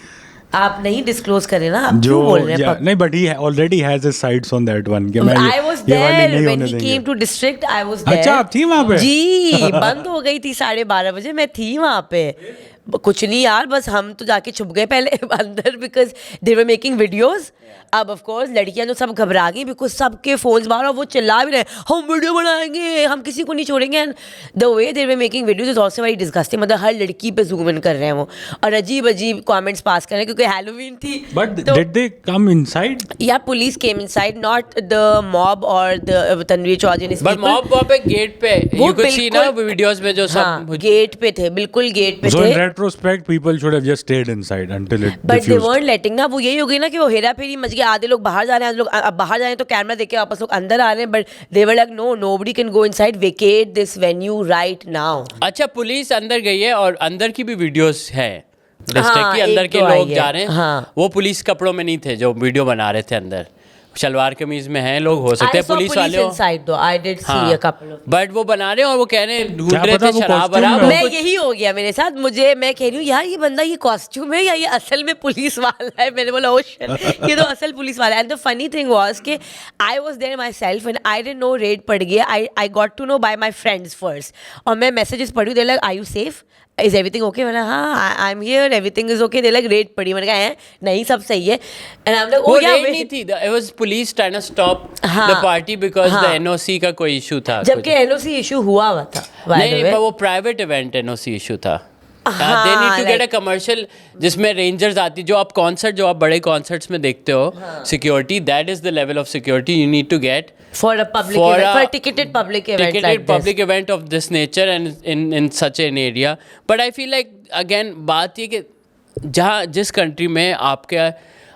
आप नहीं डिस्क्लोज करें ना, आप जो क्यों बोल रहे हैं? नहीं, but he already has his sights on that one कि मैं I was ये वाली there नहीं when होने he देंगे। came to district. I was there. अच्छा, आप थी वहाँ पे? जी, बंद हो गई थी 12:30 बजे, मैं थी वहाँ पे। कुछ नहीं यार, बस हम तो जाके छुप गए पहले अंदर because they were making videos. अब ऑफ कोर्स लड़कियां तो सब घबरा गई बिकॉज सबके फोन्स बाहर, और वो चिल्ला भी रहे हम वीडियो बनाएंगे, हम किसी को नहीं छोड़ेंगे। And the way they were making videos is also very disgusting, मतलब हर लड़की पे जूम इन कर रहे हैं वो, और अजीब अजीब कमेंट्स पास कर रहे हैं क्योंकि हैलोवीन थी। But तो- did they come inside? Yeah, police came inside, not the mob or the Tanveer Chaudhary and his but people. Mob पे गेट पे वो यू कुड सी ना बिल्कुल- वीडियोस में जो हाँ, सब गेट पे थे, बिल्कुल गेट पे So थे। in retrospect, people should have just stayed inside until it but they diffused. weren't letting ना, वो यही हो गई ना कि वो हेरा फेरी मच गया, आधे लोग बाहर जा रहे हैं, आधे लोग अब बाहर जा रहे हैं तो कैमरा देख के वापस लोग अंदर आ रहे हैं, but they were like no, nobody can go inside, vacate this venue right now. अच्छा पुलिस अंदर गई है और अंदर की भी वीडियोस है डिस्ट्रिक्ट हाँ, की, अंदर एक के तो आई लोग है, जा रहे हैं। हाँ। वो पुलिस कपड़ों में नहीं थे जो वीडियो बना रहे थे, अंदर शलवार कमीज में हैं लोग, हो सकते हैं पुलिस वाले हो। inside though, I did see a couple of but वो बना रहे हैं और वो कह रहे हैं ढूंढ क्या रहे पता थे वो शराब costume वराब में मैं हो। यही हो गया मेरे साथ। मैं कह रही हूँ यार ये बंदा ये कॉस्ट्यूम है या ये असल में पुलिस वाला है। मैंने बोला ओ शिट, ये तो असल पुलिस वाला है। And the funny thing was कि I was there myself and I didn't know raid पड़ गया। I got to know by my friends first, और मैं मैसेजेस पढ़ी, they like are you safe, is everything okay? मैंने हाँ I am here, everything is okay. They like raid पड़ी, मैंने कहा है नहीं सब सही है। एंड आई एम लाइक वो ओ या रेड नहीं थी, it was police trying to stop हाँ, द पार्टी बिकॉज़ द हाँ। एनओसी का कोई इशू था। जबकि एनओसी इशू हुआ था by नहीं the नहीं, way। पर वो प्राइवेट इवेंट एनओसी इशू था। हाँ, they need to get a like- commercial जिसमें रेंजर्स आती, जो आप कॉन्सर्ट, जो आप बड़े कॉन्सर्ट्स में देखते हो, security, that is the level of security you need to get for a public For event, a for a ticketed public event ticketed like public this. event of this nature and in such an area. But I feel like again बात ये कि जहाँ जिस country में आपके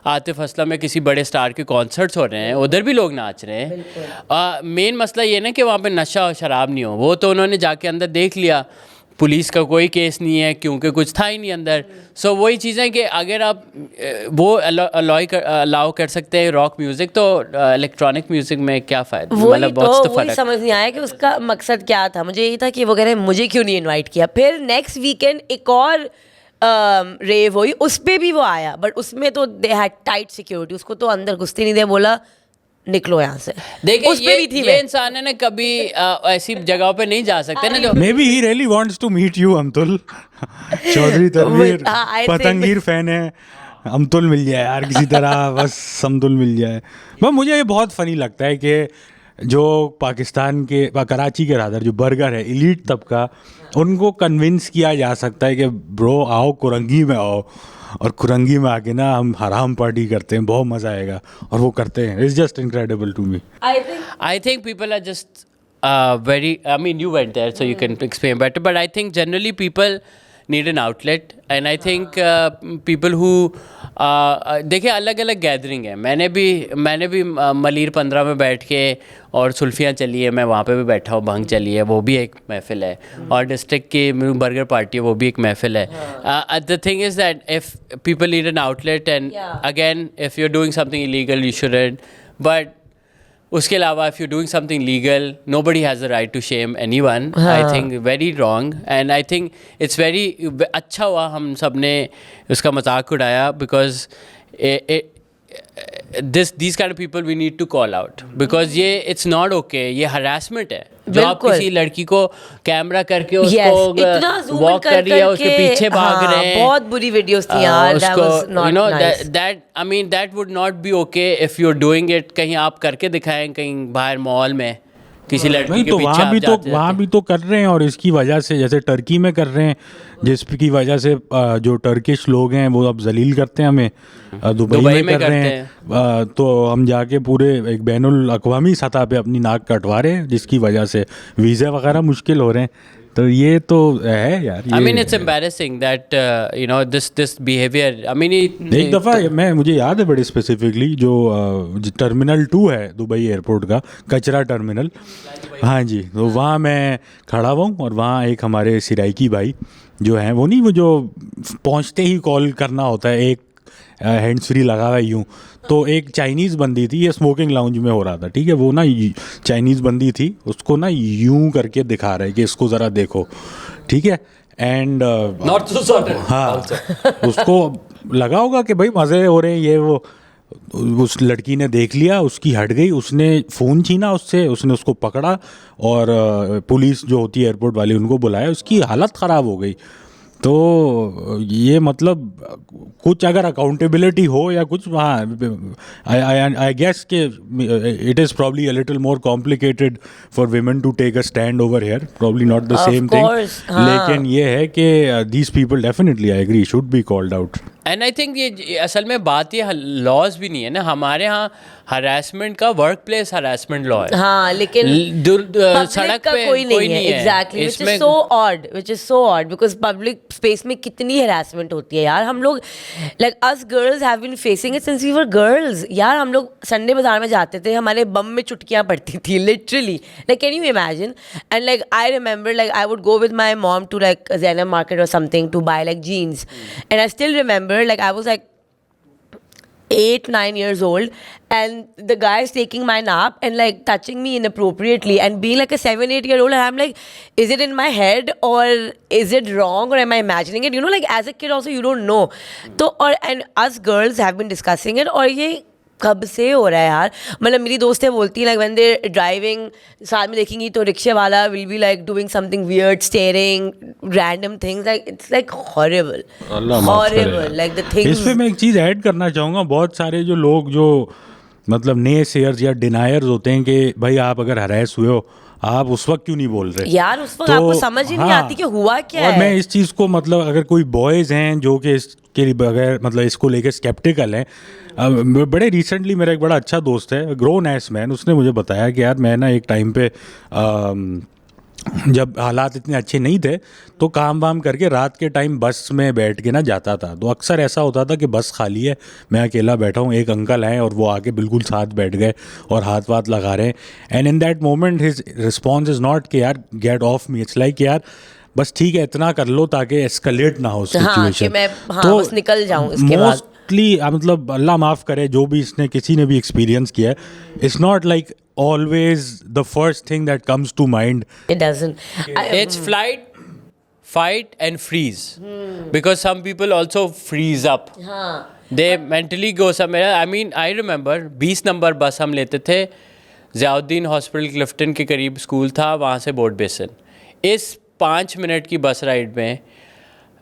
आतिफ असलम में किसी बड़े स्टार के कॉन्सर्ट्स हो रहे हैं, उधर भी लोग नाच रहे हैं। मेन मसला ये ना कि वहाँ पे नशा और शराब नहीं हो, वो तो उन्होंने जाके अंदर देख लिया, पुलिस का कोई केस नहीं है क्योंकि कुछ था ही नहीं अंदर। सो वही चीज़ें कि अगर आप वो अलाउ कर सकते हैं रॉक म्यूज़िक, तो इलेक्ट्रॉनिक म्यूज़िक में क्या फ़ायदा, वही बहुत तो तो वही फर्क। समझ नहीं आया कि उसका मकसद क्या था। मुझे यही था कि वो कह रहे हैं मुझे क्यों नहीं इनवाइट किया। फिर नेक्स्ट वीकेंड एक और रेव हुई, उस पे भी वो आया, बट उसमें तो दे हैड टाइट सिक्योरिटी, उसको तो अंदर घुसते नहीं दे, बोला निकलो यहाँ से। देखिए उस पे भी थी ये मैं। इंसान है ना, कभी ऐसी जगहों पे नहीं जा सकते ना जो Maybe he really wants to meet you, Amtul. Chaudhary Tanveer हाँ, I think- पतंगीर फैन है, अमतुल मिल जाए यार किसी तरह, बस समतुल मिल जाए। बस मुझे ये बहुत फनी लगता है कि जो पाकिस्तान के कराची के रादर जो बर्गर है, इलीट तबका, उनको कन्विंस किया जा सकता है कि ब्रो आओ कुरंगी में आओ, और कुरंगी में आके ना हम हराम पार्टी करते हैं, बहुत मज़ा आएगा, और वो करते हैं। It's just incredible to me. I think people are just very, I mean you went there so you can explain better, but I think generally people need an outlet. And I think people who देखिए अलग अलग gathering है. मैंने भी मलीर 15 में बैठ के और सुल्फियाँ चली है, मैं वहाँ पे भी बैठा हूँ, भंग चली है, वो भी एक महफिल है. और डिस्ट्रिक्ट की बर्गर पार्टी है, वो भी एक महफिल है. The thing is that if people need an outlet and again if you are doing something illegal you shouldn't. But उसके अलावा if you doing something legal nobody has the right to shame anyone. I think very wrong. And I think it's very अच्छा हुआ हम सब ने उसका मजाक उड़ाया, because these kind of people we need to call out, because ये it's not okay, ये harassment है. जो आप किसी लड़की को कैमरा करके उसको वॉक कर रही है, उसके पीछे भाग रहे हैं. बहुत बुरी वीडियोस थी यार. That was not nice. that I mean that would not be okay if you're doing it. कहीं आप करके दिखाएं कहीं बाहर मॉल में किसी लड़की के तो पीछे आप जाते वहाँ भी तो कर रहे हैं. और इसकी वजह से जैसे टर्की में कर रहे हैं, जिसकी वजह से जो टर्किश लोग हैं वो अब जलील करते हैं हमें. दुबई में कर रहे हैं. तो हम जाके पूरे एक बैनुल अक़वामी सतह पे अपनी नाक कटवा रहे हैं, जिसकी वजह से वीज़ा वगैरह मुश्किल हो रहे हैं. तो ये तो है यार. I mean it's embarrassing that you know this behavior. I mean एक दफ़ा मुझे याद है बड़े स्पेसिफिकली, जो टर्मिनल 2 है दुबई एयरपोर्ट का, कचरा टर्मिनल. हाँ जी. तो वहाँ मैं खड़ा हुआ हूँ और वहाँ एक हमारे सिराइकी भाई जो हैं, वो जो पहुँचते ही कॉल करना होता है, एक हैंड्स फ्री लगा हुआ है यूँ. तो एक चाइनीज़ बंदी थी, ये स्मोकिंग लाउंज में हो रहा था, ठीक है. वो ना चाइनीज़ बंदी थी, उसको ना यूं करके दिखा रहा है कि इसको ज़रा देखो, ठीक है. एंड हाँ, उसको लगा होगा कि भाई मज़े हो रहे हैं ये वो. उस लड़की ने देख लिया, उसकी हट गई, उसने फ़ोन छीना उससे, उसने उसको पकड़ा और पुलिस जो होती है एयरपोर्ट वाली उनको बुलाया. उसकी हालत ख़राब हो गई. तो ये मतलब कुछ अगर अकाउंटेबिलिटी हो या कुछ वहाँ, आई गेस के it is probably a little more complicated for women to take a stand over here, probably not the same thing. लेकिन ये है कि these people definitely I agree should be called out. And I think ये असल में बात ये laws भी नहीं है ना. हमारे यहाँ हरासमेंट का वर्क प्लेस हरासमेंट लॉ है. हाँ, लेकिन सड़क का पे कोई नहीं है. Exactly, which is so odd because public space में कितनी हरासमेंट होती है यार. हम लोग like us girls have been facing it since we were girls. यार हम लोग संडे बाजार में जाते थे, हमारे बम में चुटकियाँ पड़ती थी literally. Like can you imagine? And like I remember like I would go with my mom to like Zainab market और something to buy like jeans. And I still remember like I was like 8-9 years old and the guy is taking my nap and like touching me inappropriately and being like a 7-8 year old, and I'm like, is it in my head or is it wrong or am I imagining it? You know, like as a kid also you don't know. So and us girls have been discussing it. और ये कब से हो रहा है यार. मतलब मेरी दोस्तें बोलती हैं लाइक व्हेन दे ड्राइविंग, साथ में देखेंगी तो रिक्शे वाला will be like doing something weird, steering random things. Like it's like horrible like the things. इस पे मैं एक चीज़ ऐड करना चाहूँगा. बहुत सारे जो लोग जो मतलब ने शेयर्स या डिनायर्स होते हैं कि भाई आप अगर हरास हुए हो, आप उस वक्त क्यों नहीं बोल रहे यार. उस वक्त आपको समझ ही नहीं आती कि हुआ क्या है. और मैं इस चीज़ को मतलब अगर कोई बॉयज़ हैं जो कि इसके बगैर मतलब इसको लेके स्केप्टिकल हैं. बड़े रिसेंटली मेरा एक बड़ा अच्छा दोस्त है, ग्रोन एस मैन, उसने मुझे बताया कि यार मैं ना एक टाइम पे जब हालात इतने अच्छे नहीं थे तो काम वाम करके रात के टाइम बस में बैठ के ना जाता था. तो अक्सर ऐसा होता था कि बस खाली है, मैं अकेला बैठा हूँ, एक अंकल हैं और वो आके बिल्कुल साथ बैठ गए और हाथ वाथ लगा रहे हैं. And in that moment his response is not कि यार get off me. It's like यार बस ठीक है इतना कर लो ताकि एस्केलेट ना हो सिचुएशन. तो बस निकल जाऊँ इसके बाद. मतलब अल्लाह माफ़ करे जो भी इसने किसी ने भी एक्सपीरियंस किया है, it's not like always the first thing that comes to mind. It doesn't. It's flight, fight and freeze. Because some people also freeze up. They mentally go somewhere. I mean, I remember 20 number बस हम लेते थे, Ziauddin hospital Clifton के करीब school था, वहाँ से board बेसन. इस 5 मिनट की बस राइड में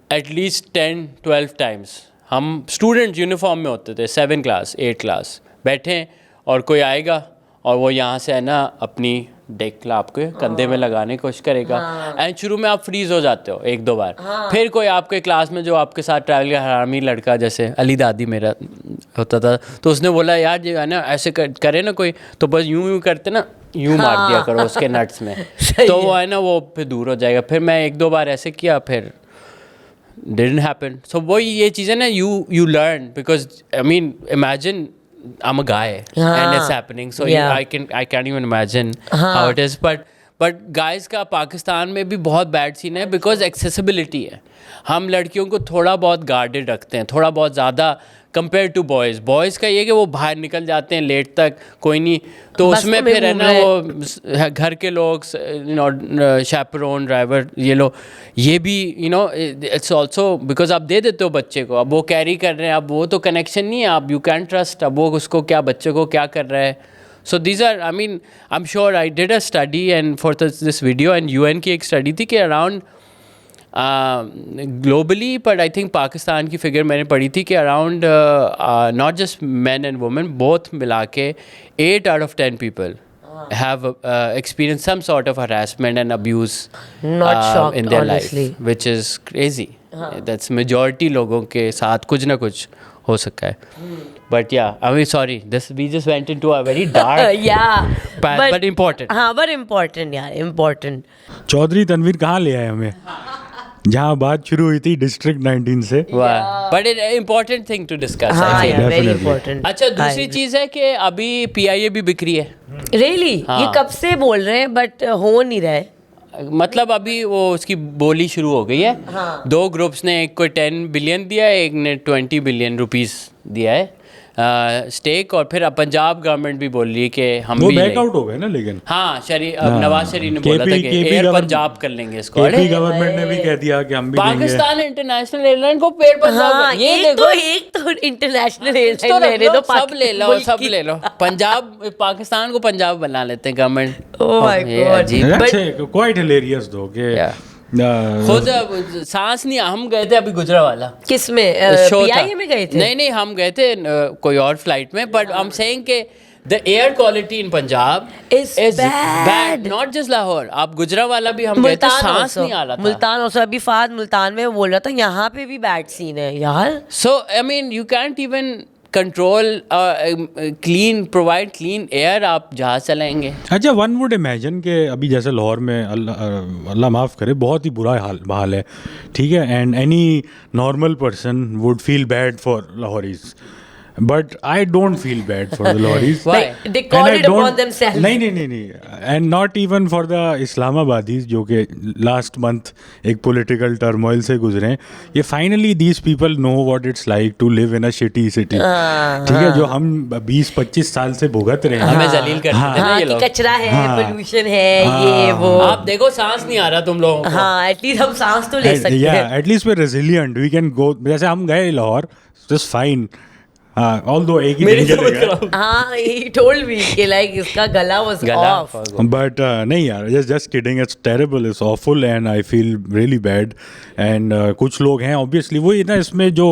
एटलीस्ट 10-12 टाइम्स हम स्टूडेंट यूनिफॉर्म में होते थे, 7 क्लास 8 क्लास बैठे और कोई आएगा और वो यहाँ से है ना अपनी डेक आपके कंधे में लगाने की कोशिश करेगा. एंड शुरू में आप फ्रीज हो जाते हो 1-2 बार. फिर कोई आपके क्लास में जो आपके साथ ट्रैवल का हरामी लड़का, जैसे अली दादी मेरा होता था, तो उसने बोला यार जो है ना ऐसे करे ना कोई, तो बस यूं करते ना यूं मार दिया करो उसके नट्स में. तो वो है ना वो फिर दूर हो जाएगा. फिर मैं 1-2 बार ऐसे किया, फिर didn't happen. So वो ये चीज़ें ना you learn, because I mean imagine I'm a guy and it's happening, so Yeah. I can't even imagine how it is. But guys का पाकिस्तान में भी बहुत बैड सीन है, बिकॉज एक्सेसिबिलिटी है. हम लड़कियों को थोड़ा बहुत गार्डेड रखते हैं, थोड़ा बहुत ज़्यादा कंपेयर टू बॉयज़ का ये कि वो बाहर निकल जाते हैं लेट तक, कोई नहीं, तो बस उसमें में फिर है घूम ना रहे वो घर के लोग, शैपरोन ड्राइवर, ये लोग, ये भी इट्स ऑल्सो बिकॉज आप दे देते हो बच्चे को, अब वो कैरी कर रहे हैं, अब वो तो कनेक्शन नहीं है, आप यू कैन ट्रस्ट, अब वो उसको क्या, बच्चे को क्या कर रहा है. So these are, I mean, I'm sure I did a study and for this video, and UN की एक study थी कि around globally, but I think Pakistan की figure मैंने पढ़ी थी कि around not just men and women, both मिला के 8 out of 10 people have experienced some sort of harassment and abuse Not shocked, in their honestly. life, which is crazy. That's majority लोगों के साथ कुछ ना कुछ हो सकता है. But yeah, I mean, sorry, we just went into a very dark, yeah, but important. हाँ, but important यार, important. चौधरी तनवीर कहाँ ले आए हमें, जहाँ बात शुरू हुई थी डिस्ट्रिक्ट 19 से. Wow. But it important thing to discuss. हाँ I think. यार, very Definitely. important. अच्छा, दूसरी चीज़ है कि अभी PIA भी बिक्री है. Really? हाँ. ये कब से बोल रहे हैं, बट हो नहीं रहा है. मतलब अभी वो उसकी बोली शुरू हो गई है. हाँ. 2 ग्रुप्स ने, एक को 10 बिलियन दिया है, एक ने 20 बिलियन रुपीस दिया है स्टेक, और फिर अब पंजाब गवर्नमेंट भी बोल रही है कि हम वो भी बैकआउट हो गए ना, लेकिन हाँ, नवाज शरीफ ने बोला था कि एयर पंजाब कर लेंगे इसको. केपी गवर्नमेंट ने भी कह दिया कि हम भी देंगे. पाकिस्तान इंटरनेशनल एयरलाइन को एयर पंजाब हाँ, ये एक देखो, तो इंटरनेशनल तो एयरलाइन रख लेने लो, दो, सब ले लो, सब ले लो. पंजाब, पाकिस्तान को पंजाब बना लेते हैं government. Oh my God. That's quite hilarious though कि खुद सांस नहीं, हम गए थे अभी गुजरावाला किस में, शो था. PIA में गए थे? नहीं, हम गए थे कोई और फ्लाइट में, बट आई एम सेइंग कि the air quality in Punjab Is bad. Not just Lahore. आप गुजरावाला भी हम गए थे, सांस नहीं आ रहा था. मुल्तान also, अभी फाद मुल्तान में वो बोल रहा था यहाँ पे भी बैड सीन है यार. So I mean you can't even control provide clean air, आप जहाँ चलाएंगे. अच्छा, वन वुड इमेजिन कि अभी जैसे लाहौर में अल्लाह माफ़ करे बहुत ही बुरा हाल है, ठीक है, and any normal person would feel bad for Lahoris, but I don't feel bad for the Lahori's. Why? They call And I it upon don't- themselves. नहीं, and not even for the Islamabadis जो कि last month एक political turmoil से गुजरे. ये finally these people know what it's like to live in a shitty city. ठीक है, जो हम 20-25 साल से भुगत रहे हैं. हमें जलील करते थे ना हाँ, ये कि लोग. कचरा है, हाँ. पोल्यूशन है, ये वो. आप देखो, सांस नहीं आ रहा तुम लोगों को. हाँ, एटलीस्ट हम सांस तो ले सकते हैं. Yeah, at least we're resilient. We can go. जैसे हम गए लाहौर, just fine. हाँ, although एक ही दिन के लिए गए. हाँ, he told me कि like इसका गला was off. But नहीं यार, just kidding. It's terrible, it's awful, and I feel really bad. And कुछ लोग हैं obviously वो ना इसमें जो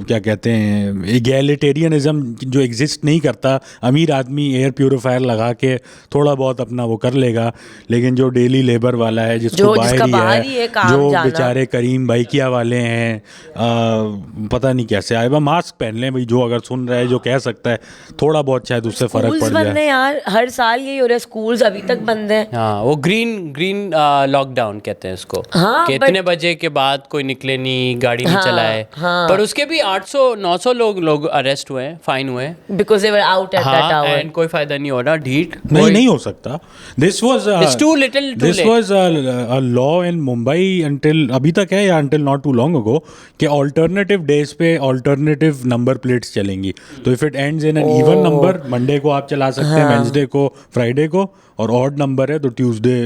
क्या कहते हैं egalitarianism जो exist नहीं करता. अमीर आदमी एयर प्योरीफायर लगा के थोड़ा बहुत अपना वो कर लेगा, लेकिन जो डेली लेबर वाला है जिसको बाहर ही है, जो बेचारे करीम बाइकिया वाले हैं, पता नहीं कैसे आए, मास्क पहन लें भाई, जो अगर सुन रहा है, जो कह सकता है, थोड़ा बहुत शायद उससे फर्क पड़ बंद जाए. है यार, हर साल यही हो रहा है, स्कूल्स अभी तक बंद हैं. हाँ, वो ग्रीन लॉकडाउन कहते हैं इसको. हाँ, कि इतने बजे के बाद कोई निकले नहीं, गाड़ी नहीं चलाए. पर उसके भी 800-900 लोग अरेस्ट हुए हैं, फाइन हुए हैं. Because they were out at that hour. एंड कोई फायदा नहीं हो रहा. ढीठ नहीं हो सकता. This was It's too little too this late. Was a law in Mumbai until अभी तक है, या until not too long ago, कि ऑल्टरनेटिव डेज पे ऑल्टरनेटिव नंबर प्लेट्स चलेंगी. तो if it ends in an even number, Monday को आप चला सकते हैं, वेंसडे को, फ्राइडे को, और ऑड नंबर है तो Tuesday,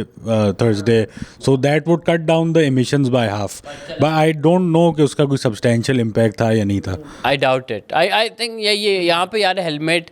Thursday. So that would cut down the emissions by half. But I don't no कि उसका कोई सब्सटेंशियल इम्पैक्ट था या नहीं था. I doubt it. I think ये यहाँ पे यार हेलमेट,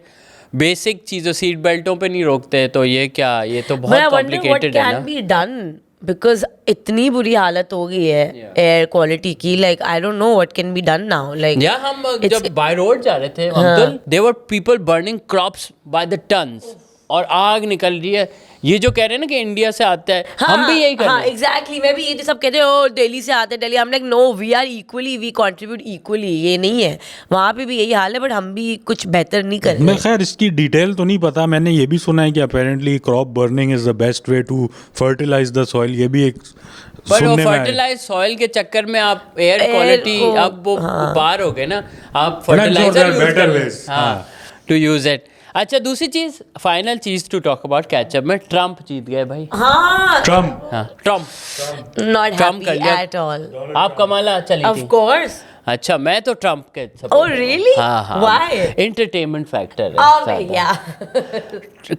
बेसिक चीज़ों, सीट बेल्टों पे नहीं रोकते, तो ये क्या, ये तो बहुत कॉम्प्लिकेटेड है ना. बी डन बिकॉज इतनी बुरी हालत हो गई है एयर क्वालिटी की. Like I don't know what can be done now. Like या हम जब बाय रोड जा रहे थे uncle, there were people burning crops by the tons. और आग निकल रही है। ये जो कह रहे हैं ना कि इंडिया से आता है, हम भी यही कर रहे हाँ हैं। एग्जैक्टली, मैं भी ये जो सब कहते हैं ओ दिल्ली से आते हैं दिल्ली, हम like no we are equally, we contribute equally, ये नहीं है, वहाँ पे भी यही हाल है, बट हम भी कुछ बेहतर नहीं कर रहे मैं हैं। खैर इसकी डिटेल तो नहीं पता, मैंने ये भी सुना है कि apparently crop burning is the best way to fertilize the soil, ये भी एक पर वो सुनने में आया। फर्टिलाइज सॉइल के चक्कर में आप एयर Air क्वालिटी को- अब वो पार हो गए ना, आप But I'm sure fertilizer there are better ways. हाँ। To use it. अच्छा, दूसरी चीज, फाइनल चीज टू टॉक अबाउट कैचअप में, ट्रम्प जीत गए भाई। हाँ ट्रम्प हाँ, ट्रम्प नॉट Trump कर हैप्पी लिया। एट ऑल, आप कमाला चली ऑफ थी। कोर्स। अच्छा, मैं तो ट्रम्प के Oh, really? हाँ हाँ, Why? एंटरटेनमेंट फैक्टर Oh है भैया,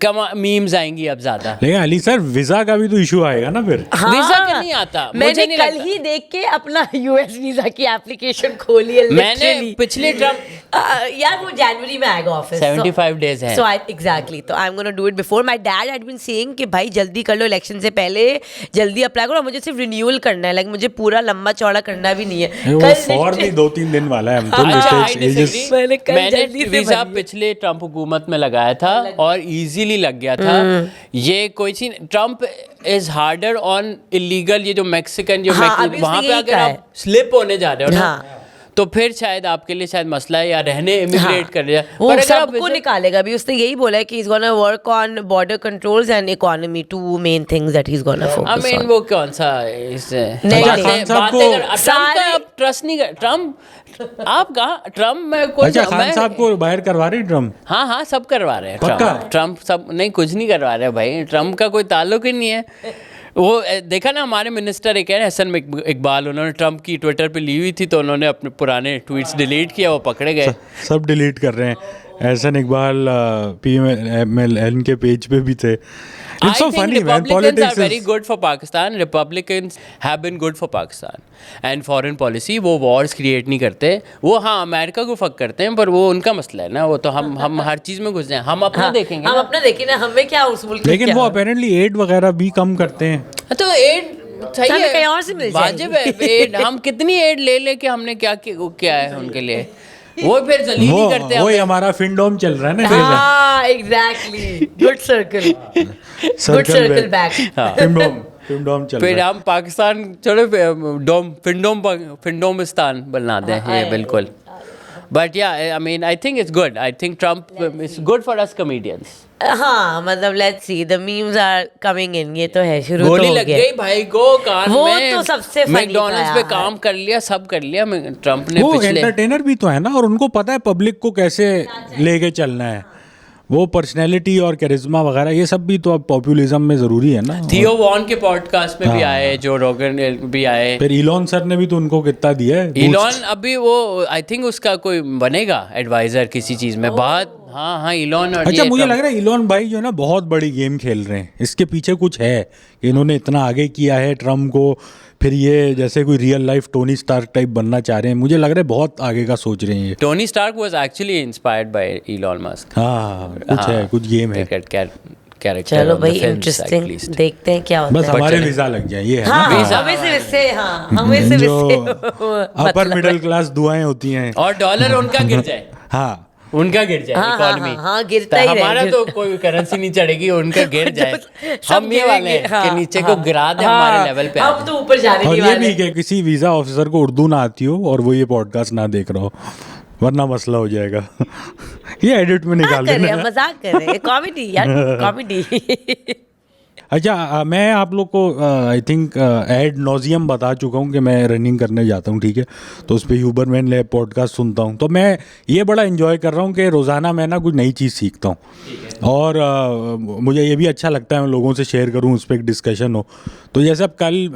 कमा, मीम्स आएंगी अब ज्यादा। लेकिन अली सर वीजा का भी तो इशू आएगा ना फिर। वीजा का नहीं आता, मुझे मैंने नहीं कल लगता। ही देख के अपना यूएस वीजा की एप्लीकेशन खोली है मैंने literally. पिछले ट्रम्प यार वो जनवरी में आएगा ऑफिस, 75 days हैं। सो आई एग्जैक्टली, तो I am gonna do it before. My dad had been saying कि भाई जल्दी कर लो, इलेक्शन से पहले जल्दी अप्लाई करो, मुझे सिर्फ रिन्यूअल करना है, लाइक मुझे पूरा लंबा चौड़ा करना भी नहीं है। वो कल फॉर भी 2-3 दिन वाला है, हम तो अच्छा, I mistakes, ages- disagree। मैंने कल मैंने जल्दी से वीजा भरी है। पिछले ट्रम्प हुकूमत में लगाया था और इजीली लग गया था। ये कोई चीज, Trump is harder on illegal, ये जो मैक्सिकन जो हाँ, अभी वहां उसने पे यही अगर कहा आप है। स्लिप होने जा रहे हो ना, हाँ। तो फिर शायद आपके लिए शायद मसला है, या रहने इमिग्रेट कर रहे हैं। वो पर अगर आप सबको निकालेगा अभी, उसने यही बोला है कि he's gonna work on border controls and economy, two main things that he's gonna I focus mean, on. वो कौन सा इससे नहीं, बातें खान साहब को- ट्रम्प का सारे- आप ट्रस्ट नहीं कर, ट्रम्प आप कहा ट्रम्प में कोई अच्छा खान मैं- साहब को बाहर करवा रहे ट्रम्प। हाँ हाँ, सब करवा रहे हैं। पक्का? ट्रम्प सब नहीं, कुछ नहीं करवा रहे भाई, ट्रम्प का कोई ताल्लुक ही नहीं है। वो देखा ना, हमारे मिनिस्टर एक है हसन इकबाल, उन्होंने ट्रम्प की ट्विटर पे ली हुई थी, तो उन्होंने अपने पुराने ट्वीट्स डिलीट किया, वो पकड़े गए। सब डिलीट कर रहे हैं। एहसन इकबाल PMLN के पेज पे भी थे। I It's so think funny, man. Republicans are Politics very is... good for Pakistan. Republicans have been good for Pakistan and foreign policy. वो wars create नहीं करते, वो हाँ अमेरिका को फक करते हैं, पर वो उनका मसला है ना, वो तो हम हर चीज़ में घुस जाएं, हम अपना हाँ, देखेंगे हम ना। अपना देखें ना, हमें क्या उस मुल्क में लेकिन क्या वो है? अपेरेंटली एड वगैरह भी कम करते हैं। तो एड सही हमें है, कहीं और से मिल वाजिब है जाएगी। एड। हम कितनी एड ले ले के हमने क्या है उनके लिए, वो फिर जलील ही करते हैं वही हमें। हमारा फिंडोम चल रहा है ना फिर। हाँ exactly, good circle, good circle back. फिंडोम चल फिर रहा है। हम पाकिस्तान चलो फिंडोमिस्तान बना दें, ये बिल्कुल। बट या I mean I think it's good, I think Trump is good for us comedians. हाँ मतलब let's see, the memes are coming in, ये तो है, शुरू तो गोली हो लग गया। गई भाई को कान वो में, तो सबसे funny मैकडॉनल्ड्स था पे यार। काम कर लिया, सब कर लिया ट्रम्प ने वो पिछले। एंटरटेनर भी तो है ना, और उनको पता है पब्लिक को कैसे लेके चलना है। वो पर्सनैलिटी और कैरिज्मा वगैरह ये सब भी तो अब पॉपुलिज्म में ज़रूरी है ना। थियो वॉन के पॉडकास्ट में भी हाँ। आए, जो रोगन भी आए। फिर इलॉन सर ने भी तो उनको कितना दिया है इलॉन अभी वो आई थिंक उसका कोई बनेगा एडवाइजर किसी चीज में, बहुत हाँ इलॉन और अच्छा ये मुझे ट्रम्प। लग रहा है इलॉन भाई जो है ना बहुत बड़ी गेम खेल रहे हैं, इसके पीछे कुछ है कि इन्होंने इतना आगे किया है ट्रम्प को, फिर ये जैसे कोई real life Tony Stark type बनना चाह रहे हैं, मुझे लग रहा है बहुत आगे का सोच रहे हैं ये। Tony Stark was actually inspired by Elon Musk. हाँ कुछ है, कुछ गेम है। कैरेक्टर चलो भाई इंटरेस्टिंग, देखते हैं क्या होता बस है। हमारे चले। वीजा लग जाए, ये है हाँ ना। वीजा। हमें से वैसे, हाँ हमें से जो वैसे अपर मिडिल क्लास दुआएं होती हैं। और डॉलर उनका गिर जाए, हाँ उनका गिर जाए हाँ, इकोनॉमी। हाँ, हाँ, गिरता ही रहे, हमारा तो गिर- कोई करेंसी नहीं चढ़ेगी, उनका गिर जाए। सब हम ये वाले गिरेंगे, हैं कि नीचे को गिरा दे, हमारे लेवल पे आ हम तो ऊपर जाने और नहीं ये वाले। भी कि किसी वीज़ा ऑफिसर को उर्दू ना आती हो और वो ये पॉडकास्ट ना देख रहा हो, वरना मसला हो जाएगा। ये एडिट में निकाल मजाक कर रहे हैं, देना। मजाक कर रहे हैं, कॉमेडी यार, कॉमेडी। अच्छा मैं आप लोग को आई थिंक एड नॉजियम बता चुका हूँ कि मैं रनिंग करने जाता हूँ, ठीक है, तो उस पर ह्यूबरमैन लैब पॉडकास्ट सुनता हूँ, तो मैं ये बड़ा इन्जॉय कर रहा हूँ कि रोज़ाना मैं ना कुछ नई चीज़ सीखता हूँ, और मुझे ये भी अच्छा लगता है मैं लोगों से शेयर करूँ, उस पर एक डिस्कशन हो। तो जैसे अब कल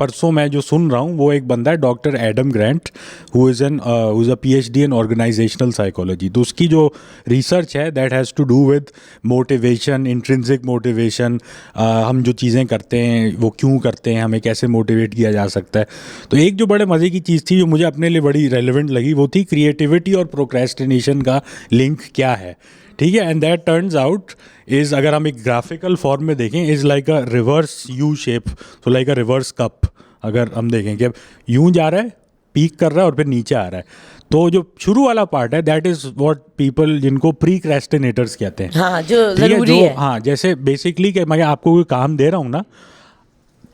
परसों मैं जो सुन रहा हूँ वो एक बंदा है doctor Adam Grant, who is a PhD in organizational psychology. तो उसकी जो रिसर्च है that has to do with motivation, intrinsic motivation, हम जो चीज़ें करते हैं वो क्यों करते हैं, हमें कैसे मोटिवेट किया जा सकता है। तो एक जो बड़े मज़े की चीज़ थी जो मुझे अपने लिए बड़ी रेलेवेंट लगी वो थी क्रिएटिविटी और प्रोक्रेस्टिनेशन का लिंक क्या है, ठीक है। And that turns out is, अगर हम एक ग्राफिकल फॉर्म में देखें, is like a reverse U shape, तो लाइक अ रिवर्स कप। अगर हम देखें कि अब यूँ जा रहा है पीक कर रहा है और फिर नीचे आ रहा है। तो जो शुरू वाला पार्ट है दैट इज व्हाट पीपल जिनको प्रीक्रेस्टिनेटर्स कहते हैं। हाँ, जो ठीक है, जरूरी जो है। हाँ जैसे बेसिकली कि मैं आपको कोई काम दे रहा हूँ ना,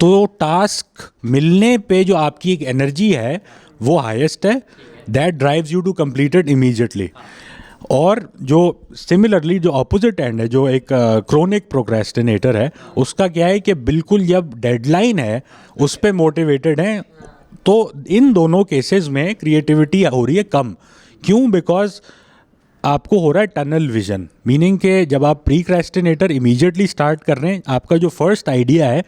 तो टास्क मिलने पे जो आपकी एक एनर्जी है वो हाईएस्ट है, that drives you to complete it immediately. और जो सिमिलरली जो ऑपोजिट एंड है, जो एक क्रोनिक प्रोक्रेस्टिनेटर है, उसका क्या है कि बिल्कुल जब डेडलाइन है उस पे मोटिवेटेड है। तो इन दोनों केसेस में क्रिएटिविटी हो रही है कम। क्यों? बिकॉज आपको हो रहा है टनल विजन, मीनिंग के जब आप प्रीक्रेस्टिनेटर इमीडिएटली स्टार्ट कर रहे हैं, आपका जो फर्स्ट आइडिया है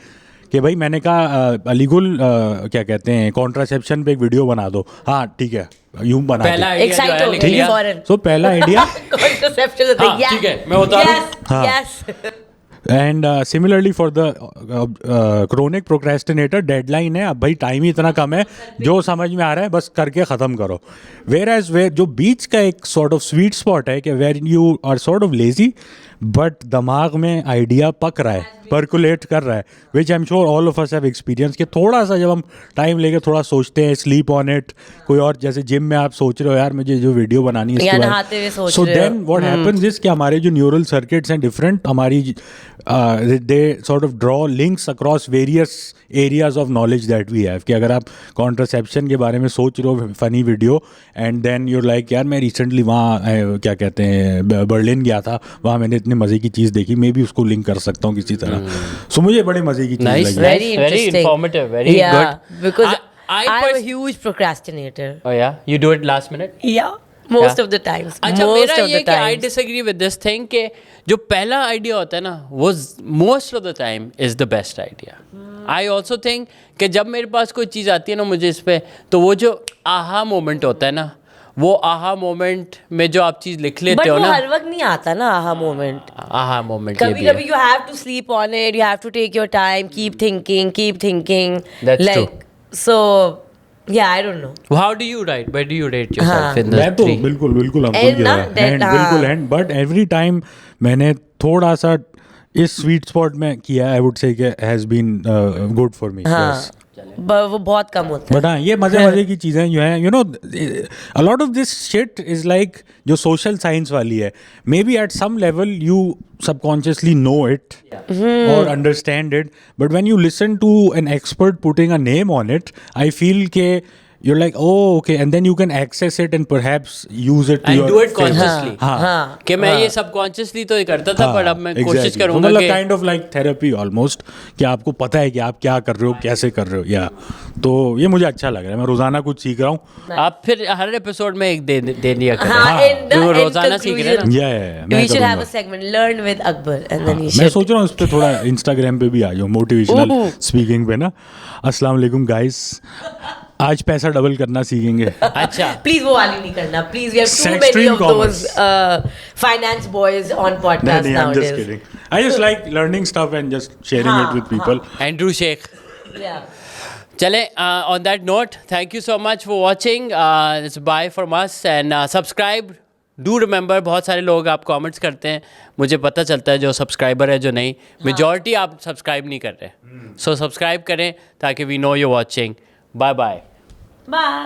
कि भाई मैंने कहा अलीगुल क्या कहते हैं कॉन्ट्रासेप्शन पे एक वीडियो बना दो, हाँ ठीक है यूं बना पहला दो। आइडिया जो Excite है हो लिख गए, लिया। फौरन। सो पहला idea Contraception is a thing. हाँ, Yeah. ठीक है, मैं बता रहा हूँ। Yes, हाँ। yes. And similarly for the chronic procrastinator, deadline है, अब भाई टाइम ही इतना कम है, जो समझ में आ रहा है बस करके ख़त्म करो। वेयर एज वेयर जो बीच का एक सॉर्ट ऑफ स्वीट स्पॉट है कि where you are sort of lazy but दिमाग में आइडिया पक रहा है, पर्कुलेट कर रहा है, which I am sure all of us have experience कि थोड़ा सा जब हम टाइम लेके थोड़ा सोचते हैं, स्लीप ऑन इट, कोई और जैसे जिम में आप सोच रहे हो यार मुझे जो वीडियो बनानी है या इसके नहाते हुए सोच सो रहे हो। देन व्हाट हैपेंस इज कि हमारे जो न्यूरल सर्किट्स हैं डिफरेंट, हमारी they sort of draw links across various areas of knowledge that we have. कि अगर आप कॉन्ट्रासेप्शन के बारे में सोच रहे हो funny video and then you're like यार मैं रिसेंटली वहाँ क्या कहते हैं बर्लिन गया था, वहाँ मैंने इतनी मज़े की चीज़ देखी, मैं भी उसको लिंक कर सकता हूँ किसी तरह। सो मुझे बड़े मज़े की चीज़ Nice, लगी। nice. Very Very interesting. informative, very yeah, good. Because I I'm a pers- huge procrastinator. Oh yeah, you do it last minute? Yeah. Most Yeah. of the times. अच्छा, most मेरा of ये the कि आई times. Disagree with this thing कि जो पहला idea होता है ना वो most of the time is the best idea. I also think कि जब मेरे पास कोई चीज़ आती है ना मुझे इस पे, तो वो जो आहा मोमेंट होता है ना, वो आहा मोमेंट में जो आप चीज़ लिख But लेते हो वो ना, हर वक्त नहीं आता ना आहा moment. आहा मोमेंट कभी कभी you have to sleep on it, you have to take your time, keep thinking. That's like, true. So, yeah, I don't know. How do you right, where do you rate yourself हाँ। इन मैं the तो three? बिल्कुल Ankul And की ना, तरह that- hand, हाँ। बिल्कुल हैंड, बट एवरी टाइम मैंने थोड़ा सा इस स्वीट स्पॉट में किया, I would say has been good for me. हाँ, वो बहुत कम होता है। बट हाँ ये मज़े की चीज़ें जो हैं, you know a lot of this shit is like जो सोशल साइंस वाली है, maybe at some level you subconsciously know it or understand it, but when you listen to an expert putting a name on it, I feel ke you're like, oh okay, and then you can access it and perhaps use it to And your do it favor. consciously. हाँ कि मैं ये subconsciously तो ये करता था, पर अब मैं कोशिश exactly. करूंगा मतलब कि kind of like therapy almost, कि आपको पता है कि आप क्या कर रहे हो, कैसे कर रहे हो, या तो ये मुझे अच्छा लग रहा है। मैं रोजाना कुछ सीख रहा हूँ। आप फिर हर एपिसोड में एक दे दिया करें। हाँ, in the तो in रोजाना सीख रहे हैं ना? conclusion, या मैं we should have करूँगा। a segment, learn with Akbar, and then we मैं should. सोच रहा हूँ इस पे थोड़ा इंस्टाग्राम पे भी आ जाऊँ, मोटिवेशनल स्पीकिंग पे ना। अस्सलाम वालेकुम गाइस, आज पैसा डबल करना सीखेंगे। अच्छा, Please वो वाली नहीं करना. Please, we have too Sex many stream of commerce. those finance boys on podcasts नहीं, I'm just nowadays. kidding. I just like learning stuff and just sharing हाँ, it with people. Andrew Sheikh. Yeah. चले, on that note, thank you so much for watching, it's bye from us and subscribe. Do remember, बहुत सारे लोग आप comments करते हैं, मुझे पता चलता है जो सब्सक्राइबर है जो नहीं, मेजॉरिटी आप सब्सक्राइब नहीं कर रहे, सो सब्सक्राइब करें ताकि we know you watching. Bye bye. Bye.